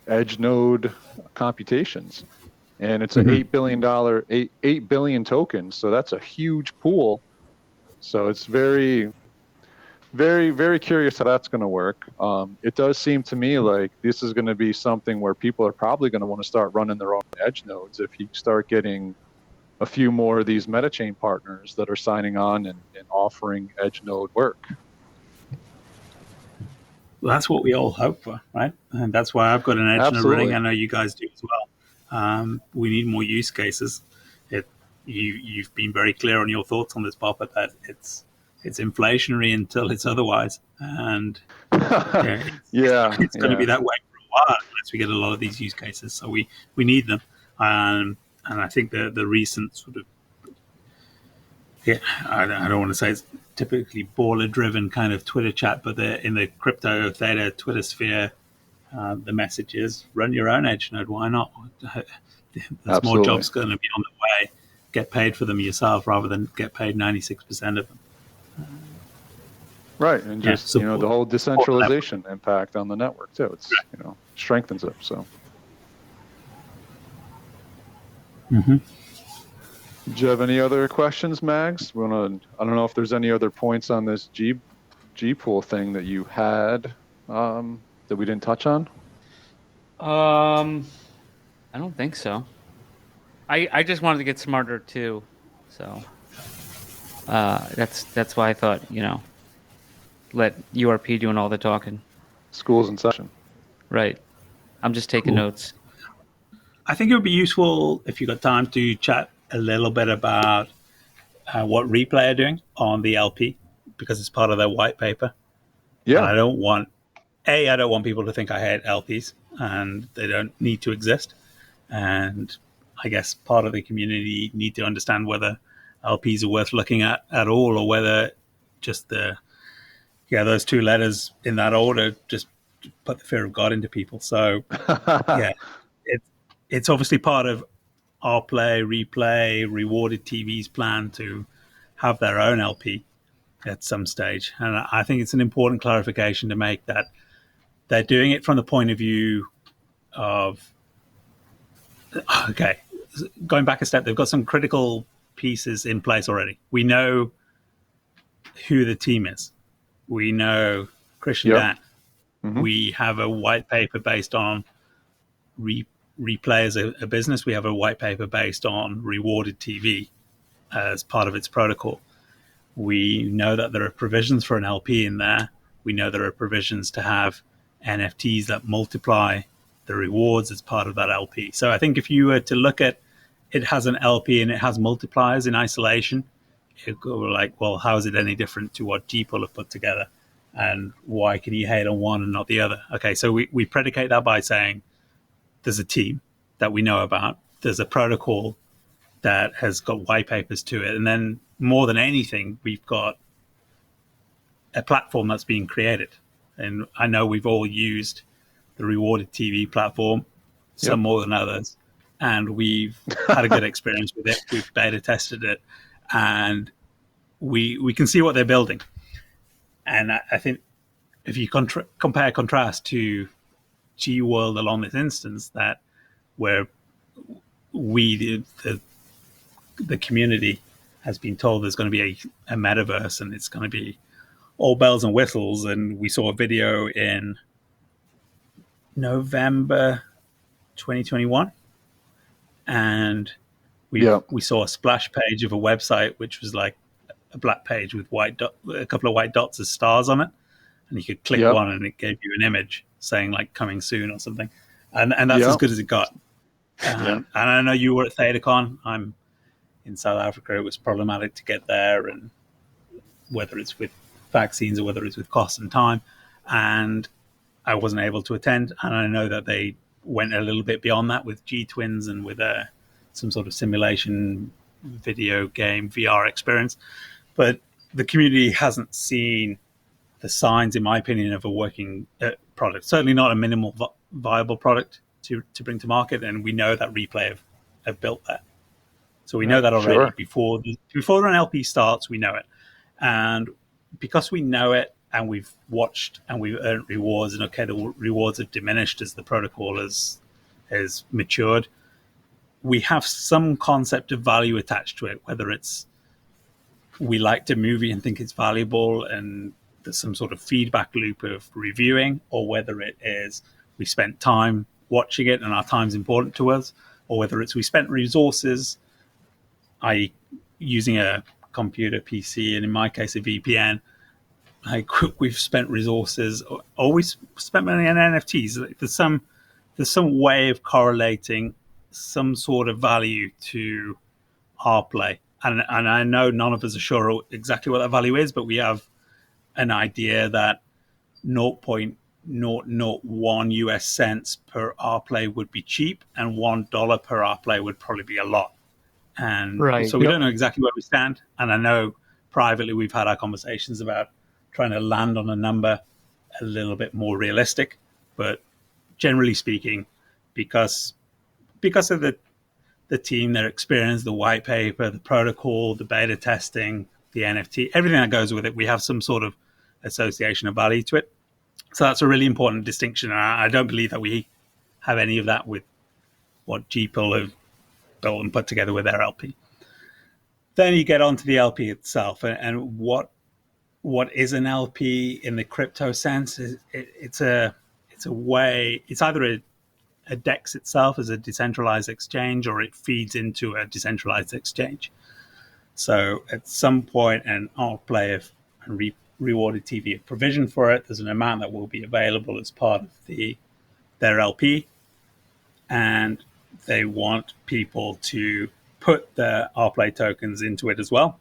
edge node computations, and it's an $8 billion tokens. So that's a huge pool. So it's very, very, very curious how that's going to work. It does seem to me like this is going to be something where people are probably going to want to start running their own edge nodes if you start getting a few more of these metachain partners that are signing on and offering edge node work. Well, that's what we all hope for, right? And that's why I've got an edge node running. I know you guys do as well. We need more use cases. You've been very clear on your thoughts on this, Papa, that it's inflationary until it's otherwise, and it's going to be that way for a while unless we get a lot of these use cases. So we need them, and I think the recent sort of I don't want to say it's typically baller-driven kind of Twitter chat, but in the crypto theta Twitter sphere, the message is run your own edge node. Why not? There's more jobs going to be on the way. Get paid for them yourself rather than get paid 96% of them. Right, and just the whole decentralization impact on the network too. It's strengthens it. So. Mm-hmm. Do you have any other questions, Mags? I don't know if there's any other points on this GPool thing that you had that we didn't touch on. I don't think so. I just wanted to get smarter too, so that's why I thought let URP doing all the talking. School's in session. Right. I'm just taking notes. I think it would be useful if you got time to chat a little bit about what Replay are doing on the LP, because it's part of their white paper. Yeah. And I don't want people to think I hate LPs, and they don't need to exist. And I guess part of the community need to understand whether LPs are worth looking at all, or whether just those two letters in that order just put the fear of God into people. So it's obviously part of our Replay, Rewarded TV's plan to have their own LP at some stage. And I think it's an important clarification to make that they're doing it from the point of view of, going back a step, they've got some critical pieces in place already. We know who the team is. We know Christian Dan. Mm-hmm. We have a white paper based on Replay as a business. We have a white paper based on Rewarded TV as part of its protocol. We know that there are provisions for an LP in there. We know there are provisions to have NFTs that multiply the rewards as part of that LP. So I think if you were to look at it has an LP and it has multipliers in isolation, it go like, well, how is it any different to what GPool have put together? And why can you hate on one and not the other? Okay, so we predicate that by saying there's a team that we know about. There's a protocol that has got white papers to it. And then more than anything, we've got a platform that's being created. And I know we've all used the Rewarded TV platform, some more than others. And we've had a good experience with it. We've beta tested it. And we can see what they're building. And I think if you compare contrast to G World along this instance, that where we, the community, has been told there's going to be a metaverse and it's going to be all bells and whistles. And we saw a video in November 2021, and we saw a splash page of a website which was like a black page with a couple of white dots as stars on it, and you could click one and it gave you an image saying like coming soon or something, and that's as good as it got. And I know you were at ThetaCon. I'm in South Africa. It was problematic to get there, and whether it's with vaccines or whether it's with cost and time, and I wasn't able to attend. And I know that they went a little bit beyond that with G-Twins and with some sort of simulation video game VR experience. But the community hasn't seen the signs, in my opinion, of a working product. Certainly not a minimal viable product to bring to market. And we know that Replay have built that. So we know that already. Before an LP starts, we know it. And because we know it, and we've watched and we've earned rewards, and the rewards have diminished as the protocol has matured, we have some concept of value attached to it, whether it's we liked a movie and think it's valuable and there's some sort of feedback loop of reviewing, or whether it is we spent time watching it and our time's important to us, or whether it's we spent resources, i.e. using a computer, PC, and in my case a VPN. Like we've spent resources, or we spent money on NFTs. There's some way of correlating some sort of value to our play, and I know none of us are sure exactly what that value is, but we have an idea that 0.001 US cents per R play would be cheap, and $1 per R play would probably be a lot. And so we don't know exactly where we stand. And I know privately we've had our conversations about trying to land on a number a little bit more realistic, but generally speaking, because of the team, their experience, the white paper, the protocol, the beta testing, the NFT, everything that goes with it, we have some sort of association of value to it. So that's a really important distinction. I don't believe that we have any of that with what GPool have built and put together with their LP. Then you get onto the LP itself, and what is an LP in the crypto sense? It's a way. It's either a DEX itself as a decentralized exchange, or it feeds into a decentralized exchange. So at some point, an alt play and rewarded TV have provisioned for it. There's an amount that will be available as part of their LP, and they want people to put their rplay tokens into it as well.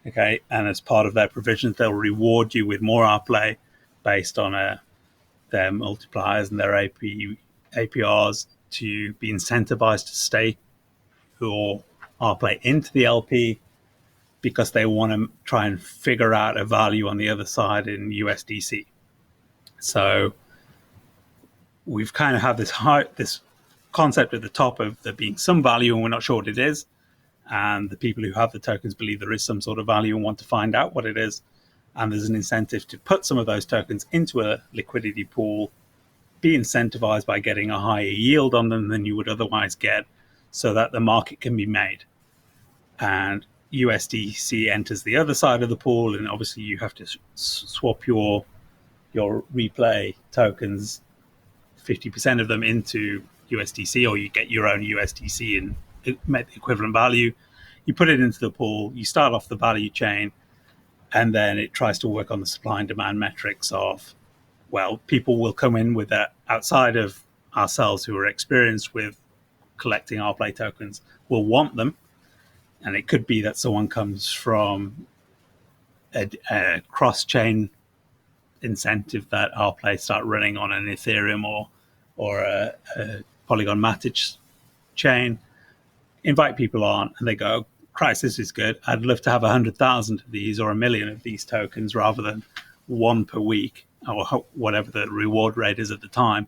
Okay, and as part of their provisions, they'll reward you with more rplay based on their multipliers and their APRs to be incentivized to stake your rplay into the LP, because they want to try and figure out a value on the other side in USDC. So we've kind of had this concept at the top of there being some value, and we're not sure what it is. And the people who have the tokens believe there is some sort of value and want to find out what it is. And there's an incentive to put some of those tokens into a liquidity pool, be incentivized by getting a higher yield on them than you would otherwise get, so that the market can be made. And USDC enters the other side of the pool, and obviously you have to swap your replay tokens, 50% of them into USDC, or you get your own USDC and make the equivalent value. You put it into the pool, you start off the value chain, and then it tries to work on the supply and demand metrics of, well, people will come in with that outside of ourselves who are experienced with collecting rplay tokens will want them. And it could be that someone comes from a cross-chain incentive that rplay start running on an Ethereum or a Polygon Matic chain, invite people on, and they go, Christ, this is good. I'd love to have 100,000 of these or 1 million of these tokens rather than one per week or whatever the reward rate is at the time.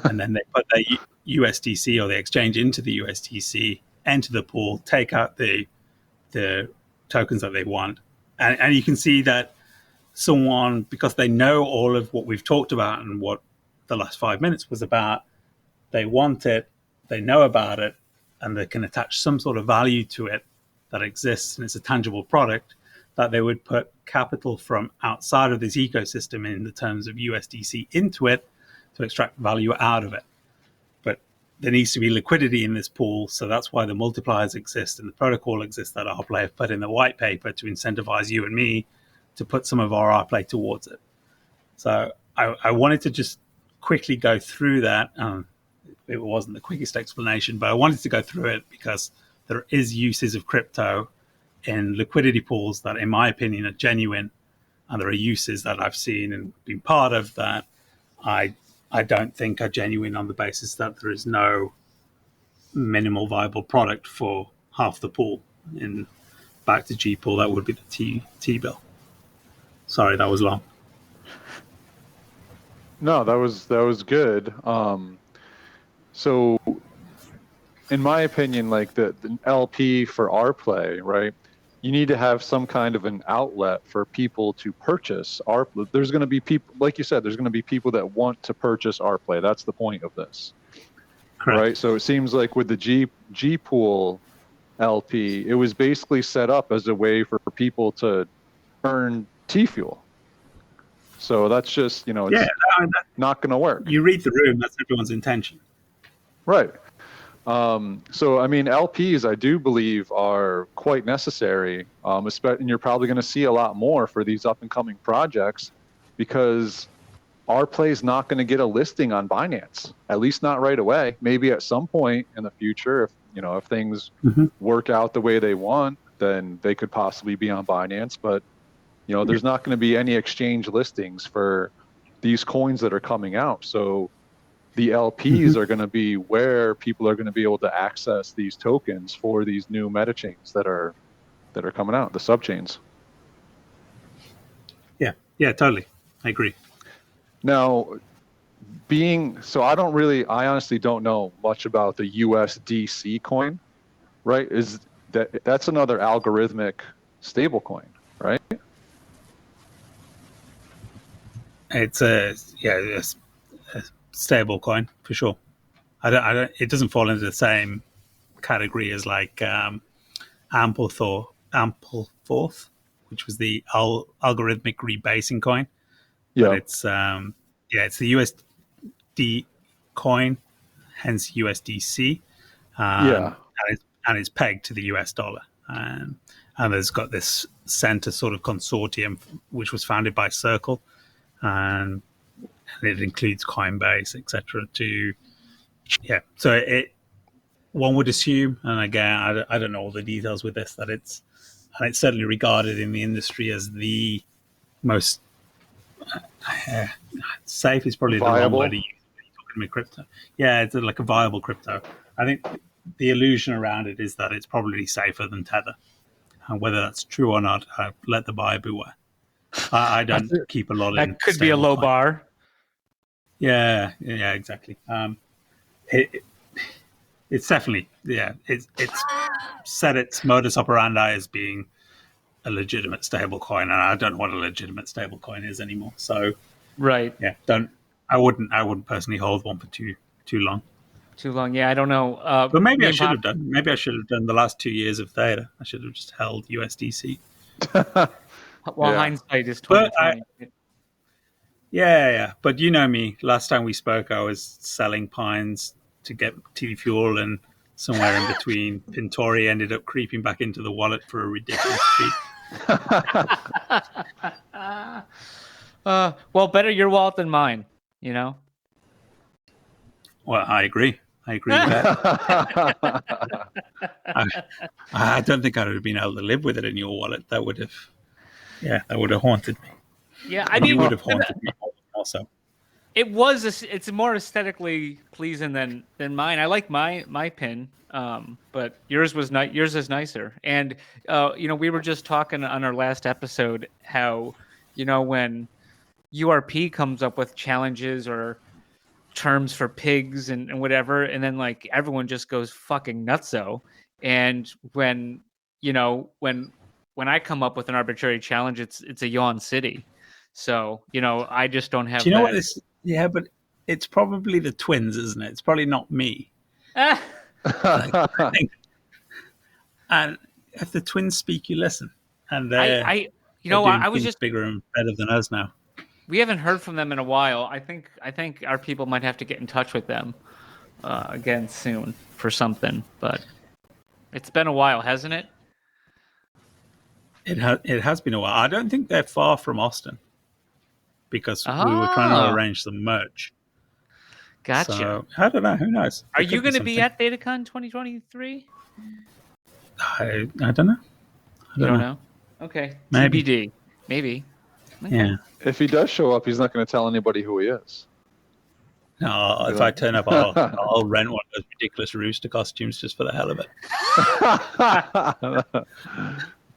And then they put their USDC or the exchange into the USDC, enter the pool, take out the tokens that they want. And you can see that someone, because they know all of what we've talked about and what the last 5 minutes was about, they want it, they know about it, and they can attach some sort of value to it that exists and it's a tangible product, that they would put capital from outside of this ecosystem in the terms of USDC into it to extract value out of it. But there needs to be liquidity in this pool, so that's why the multipliers exist and the protocol exists that our play have put in the white paper to incentivize you and me to put some of our play towards it. So I wanted to just quickly go through that. It wasn't the quickest explanation, but I wanted to go through it because there is uses of crypto in liquidity pools that, in my opinion, are genuine, and there are uses that I've seen and been part of that I don't think are genuine on the basis that there is no minimal viable product for half the pool. And back to GPool, that would be the T-bill. Sorry, that was long. No, that was good. So, in my opinion, like the LP for our play, right? You need to have some kind of an outlet for people to purchase our. There's going to be people, like you said, there's going to be people that want to purchase our play. That's the point of this, Correct. right? So it seems like with the GPool LP, it was basically set up as a way for people to earn T-fuel. So that's just, it's not going to work. You read the room, that's everyone's intention. Right. So, I mean, LPs, I do believe, are quite necessary, and you're probably going to see a lot more for these up-and-coming projects because our play is not going to get a listing on Binance, at least not right away. Maybe at some point in the future, if things work out the way they want, then they could possibly be on Binance. But, there's not going to be any exchange listings for these coins that are coming out. So the LPs are going to be where people are going to be able to access these tokens for these new meta chains that are coming out, the subchains. Yeah, totally. I agree. Now, I honestly don't know much about the USDC coin, right? That's another algorithmic stable coin, right? It's a stable coin for sure. It doesn't fall into the same category as like Ampleforth, which was the algorithmic rebasing coin. Yeah. But it's the USD coin, hence USDC. And it's pegged to the US dollar. And there's got this center sort of consortium which was founded by Circle, and it includes Coinbase, etc. So one would assume, and again, I don't know all the details with this, that it's certainly regarded in the industry as the most safe is probably viable. The wrong word to use when you're talking about crypto. Yeah, it's like a viable crypto. I think the illusion around it is that it's probably safer than Tether, and whether that's true or not, let the buyer beware. I don't keep a lot in. That could be a low bar. Yeah, exactly. It's definitely, it's set its modus operandi as being a legitimate stable coin, and I don't know what a legitimate stable coin is anymore. So, right, yeah, I wouldn't personally hold one for too long. Too long, yeah, I don't know. But maybe I should have done. Maybe I should have done the last 2 years of Theta. I should have just held USDC. Hindsight is 2020. Yeah. But you know me. Last time we spoke, I was selling Pines to get T-fuel, and somewhere in between, Pintori ended up creeping back into the wallet for a ridiculous fee. Well, better your wallet than mine, Well, I agree with that. I don't think I would have been able to live with it in your wallet. That would have haunted me. Yeah, I mean, you would have haunted me also. It's more aesthetically pleasing than mine. I like my pin, but yours is nicer. And we were just talking on our last episode how when URP comes up with challenges or terms for pigs and whatever, and then like everyone just goes fucking nutso. And when I come up with an arbitrary challenge, it's a yawn city. So I just don't have. Do you know what this? Yeah, but it's probably the twins, isn't it? It's probably not me. I think. And if the twins speak, you listen. And I they're doing I was things just bigger and better than us now. we haven't heard from them in a while. I think our people might have to get in touch with them again soon for something. But it's been a while, hasn't it? It has been a while. I don't think they're far from Austin because we were trying to Ah. arrange some merch. Gotcha. So I don't know. Who knows? Are It you could going to be something. at DataCon 2023? I don't know. You don't know? Okay. Maybe. TBD. Maybe. Yeah. If he does show up, he's not going to tell anybody who he is. No, if I turn up, I'll rent one of those ridiculous rooster costumes just for the hell of it.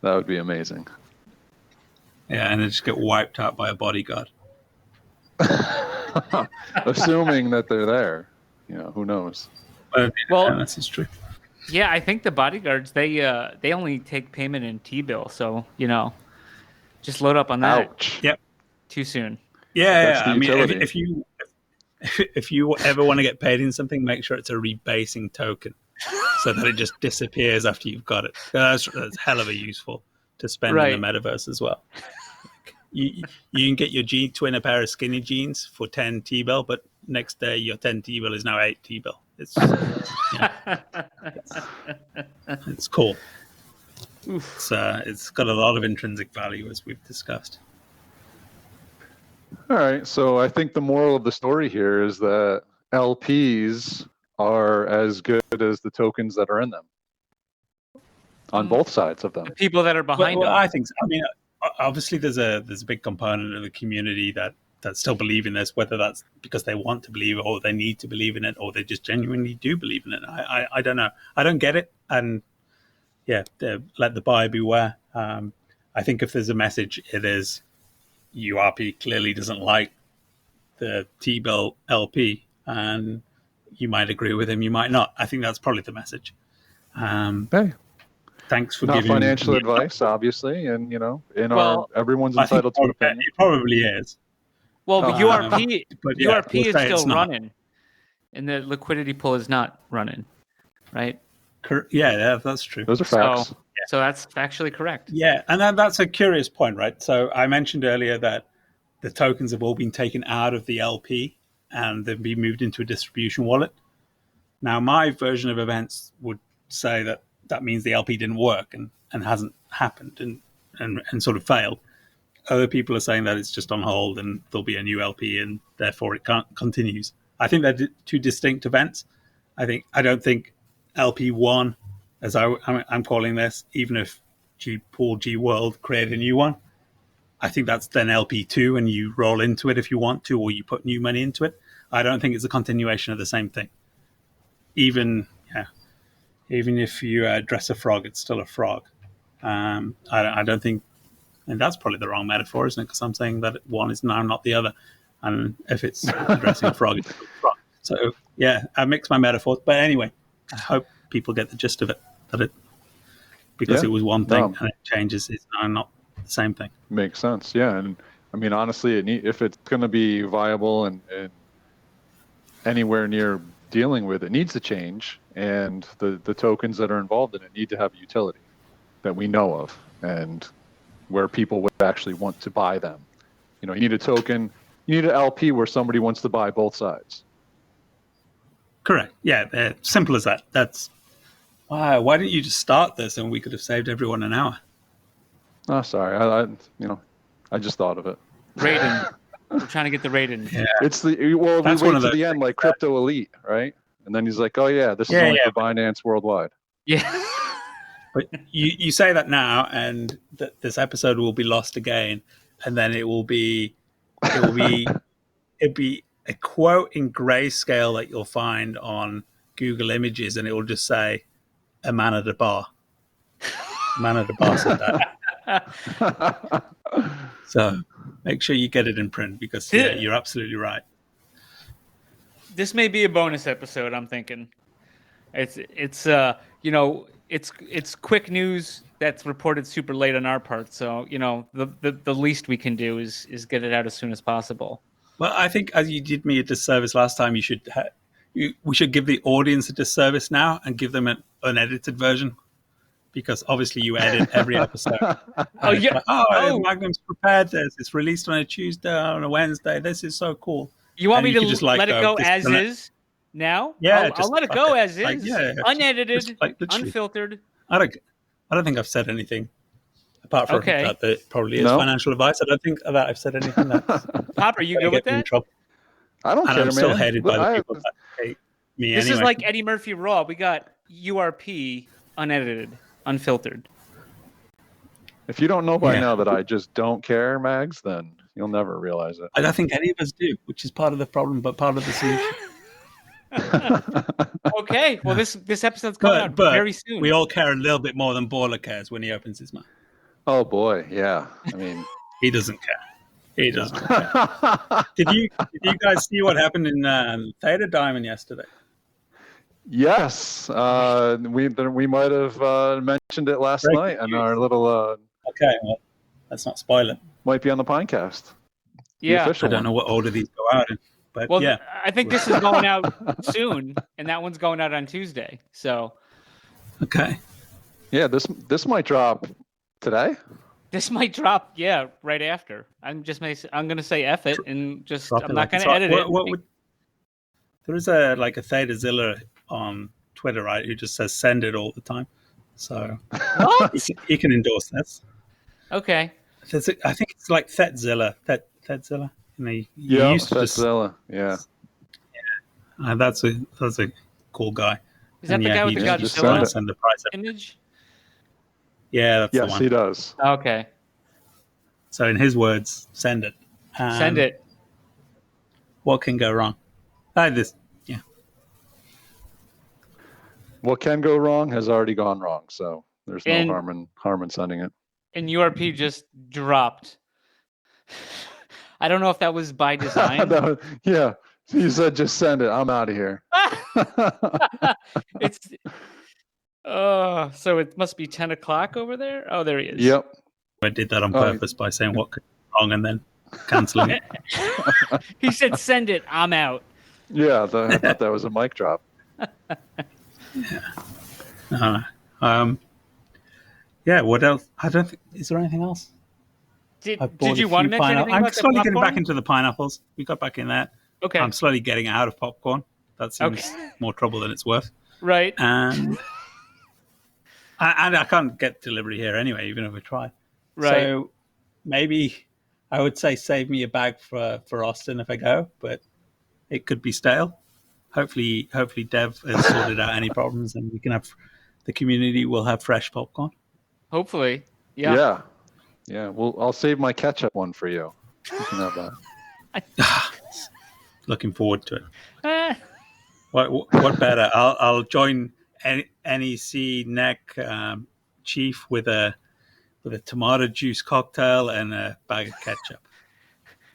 That would be amazing. Yeah, and then just get wiped out by a bodyguard. Assuming that they're there. Who knows? But, Well- this is true. Yeah, I think the bodyguards they only take payment in T-bill, so just load up on that. Ouch. Yep. Too soon. Yeah, That's yeah. the I mean, utility. if you ever want to get paid in something, make sure it's a rebasing token, so that it just disappears after you've got it. That's hell of a useful to spend in the metaverse as well. You can get your twin a pair of skinny jeans for 10 T-bill, but next day your 10 T-bill is now 8 T-bill. It's it's cool. It's got a lot of intrinsic value, as we've discussed. All right. So I think the moral of the story here is that LPs are as good as the tokens that are in them on both sides of them. The people that are behind Well, them. I think so. I mean, obviously there's a big component of the community that still believe in this, whether that's because they want to believe it or they need to believe in it or they just genuinely do believe in it. I don't know. I don't get it. And yeah, let the buyer beware. I think if there's a message, it is URP clearly doesn't like the T-bill LP, and you might agree with him, you might not. I think that's probably the message. Hey, thanks for not giving financial me advice, obviously, and everyone's I think entitled to an opinion. it probably is. Well, but URP but yeah, URP we'll is say still it's not. running, and the liquidity pool is not running, right? Yeah, that's true. Those are facts. So that's factually correct. Yeah, and that's a curious point, right? So I mentioned earlier that the tokens have all been taken out of the LP and they've been moved into a distribution wallet. Now, my version of events would say that means the LP didn't work and hasn't happened and sort of failed. Other people are saying that it's just on hold and there'll be a new LP and therefore it continues. I think they're two distinct events. I don't think LP1, as I'm calling this, even if GPool G World created a new one, I think that's then LP2 and you roll into it if you want to, or you put new money into it. I don't think it's a continuation of the same thing. Even if you dress a frog, it's still a frog. I don't think, and that's probably the wrong metaphor, isn't it? Because I'm saying that one is now not the other. And if it's dressing a frog, it's still a frog. So, yeah, I mix my metaphors. But anyway, I hope people get the gist of it. Because it was one thing and it changes, it's now not the same thing. Makes sense. Yeah. And I mean, honestly, if it's going to be viable and anywhere near dealing with it needs to change, and the tokens that are involved in it need to have a utility that we know of and where people would actually want to buy them. You need a token, you need an LP where somebody wants to buy both sides. Correct. Yeah, simple as that. That's why didn't you just start this and we could have saved everyone an hour? Oh, sorry. I just thought of it. Raiden. We're trying to get the Raiden. Yeah. It's we That's wait one to of the those end like Crypto Elite, right? And then he's like, oh yeah, this is only for Binance worldwide. Yeah. But you say that now, and this episode will be lost again, and then it'll be a quote in grayscale that you'll find on Google Images, and it will just say, "A man at a bar." A man at a bar said that. So make sure you get it in print because you're absolutely right. This may be a bonus episode, I'm thinking. It's quick news that's reported super late on our part. So, the least we can do is get it out as soon as possible. Well, I think as you did me a disservice last time, we should give the audience a disservice now and give them an unedited version, because obviously you edit every episode. Oh, yeah. Like, Magnum's prepared this. It's released on a Tuesday, on a Wednesday. This is so cool. You want And me you to could just, like, let it go this as gonna- is now? Yeah, I'll let it go as like, is. yeah, Unedited, just, like, literally. unfiltered. I don't think I've said anything apart from Okay. that it probably is No? financial advice. I don't think that I've said anything that's Pop, are you good gonna with get me in that? trouble. I don't And care, I'm still man. hated by the I- people that hate me This anyway. is like Eddie Murphy Raw. We got URP, unedited, unfiltered. If you don't know by Yeah. now that I just don't care, Mags, then you'll never realize it. I don't think any of us do, which is part of the problem, but part of the solution. Okay, well this episode's coming out but very soon. we all care a little bit more than Baller cares when he opens his mouth. Oh boy, yeah. I mean, He doesn't care. He doesn't care. Did you guys see what happened in Theta Diamond yesterday? yes, we might have mentioned it last Breaking night, and news. our little Okay, well, let's not spoil it. might be on the Pinecast. The yeah. official I don't know what order these go out in, but Well, yeah. I think this is going out soon, and that one's going out on Tuesday. So Okay. Yeah, this might drop today. this might drop, right after. I'm going to say F it and just Drop I'm it not like going it's to hot. edit it. What would, there is a Theta-Zilla on Twitter, right? Who just says send it all the time. So What? he can endorse this. Okay. I think it's like Thetzilla. Thetzilla. And he Yeah, used to that's just, Zilla. Yeah, that's a cool guy. Is that And the guy with he the just just trying to Godzilla send the price up. image? Yeah, that's the yes, one. he does. Okay. So in his words, send it. Send it. What can go wrong? Yeah. What can go wrong has already gone wrong, so there's no And- harm in sending it. And URP just dropped. I don't know if that was by design. Yeah, you said just send it. I'm out of here. It's so it must be 10 o'clock over there. Oh, there he is. Yep. I did that on Oh, purpose by saying what could go wrong and then cancelling it. He said, "Send it. I'm out." Yeah, I thought that was a mic drop. Yeah, what else? I don't think, is there anything else? Did I bought you a want to few mention anything I'm about the slowly getting popcorn? back into the pineapples. We got back in that. Okay. I'm slowly getting out of popcorn. That seems more trouble than it's worth. Right. And I can't get delivery here anyway, even if we try. Right. So maybe I would say save me a bag for Austin if I go, but it could be stale. Hopefully Dev has sorted out any problems and we can have the community will have fresh popcorn. Hopefully. Yeah. Yeah. Well, I'll save my ketchup one for you. You can have that. Looking forward to it. Eh, What better? I'll join NEC NEC chief with a tomato juice cocktail and a bag of ketchup.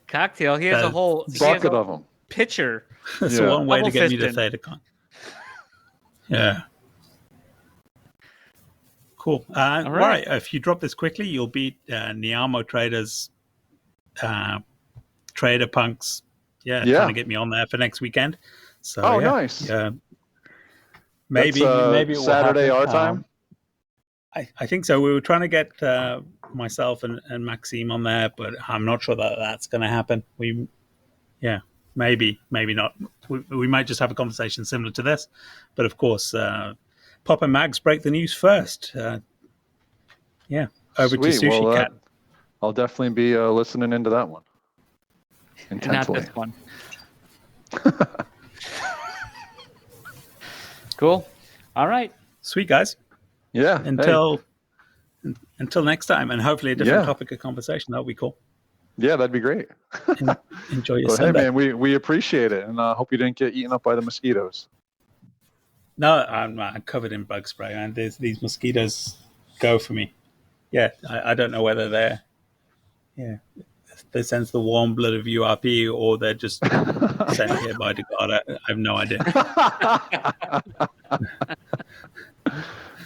cocktail. He has a whole Bucket of them. pitcher. That's Yeah. one way to Double get me to fisting. ThetaCon. Yeah. Cool. All right. If you drop this quickly, you'll beat Niamo Traders, Trader Punks. Yeah, Yeah. trying to get me on there for next weekend. So, Oh, yeah. nice. Maybe That's, maybe it will Saturday happen. our time. I think so. We were trying to get myself and Maxime on there, but I'm not sure that that's going to happen. Maybe not. We might just have a conversation similar to this, but of course, Pop and Mags break the news first. Over to Sweet. Sushi Well, Cat. I'll definitely be listening into that one Not intensely. this one. Cool. All right. Sweet guys. Yeah. Until next time, and hopefully a different Yeah. topic of conversation. That'll be cool. Yeah, that'd be great. Enjoy your Well, hey, Sunday. man, we appreciate it, and I hope you didn't get eaten up by the mosquitoes. No, I'm covered in bug spray, and these mosquitoes go for me. Yeah, I don't know whether they sense the warm blood of URP or they're just sent here by the God. I have no idea.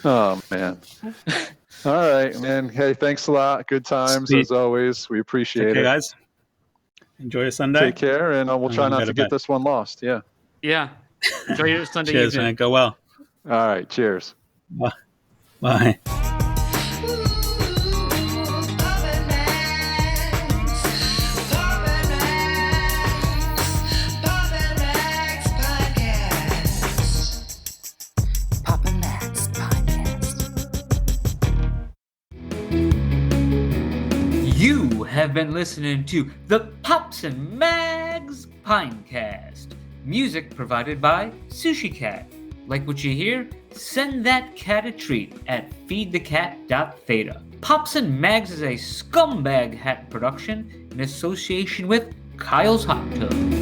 Oh man. All right, man. Hey, thanks a lot. Good times Sweet. as always. We appreciate Okay, it. guys. Enjoy your Sunday. Take care, and we'll try I'm not gonna to go to get bed. this one lost. Yeah. Yeah. Enjoy your Sunday Cheers, evening. man. Go well. All right. Cheers. Bye. You have been listening to the Pops and Mags Pinecast. Music provided by Sushi Cat. Like what you hear? Send that cat a treat at feedthecat.theta. Pops and Mags is a scumbag hat production in association with Kyle's Hot Tub.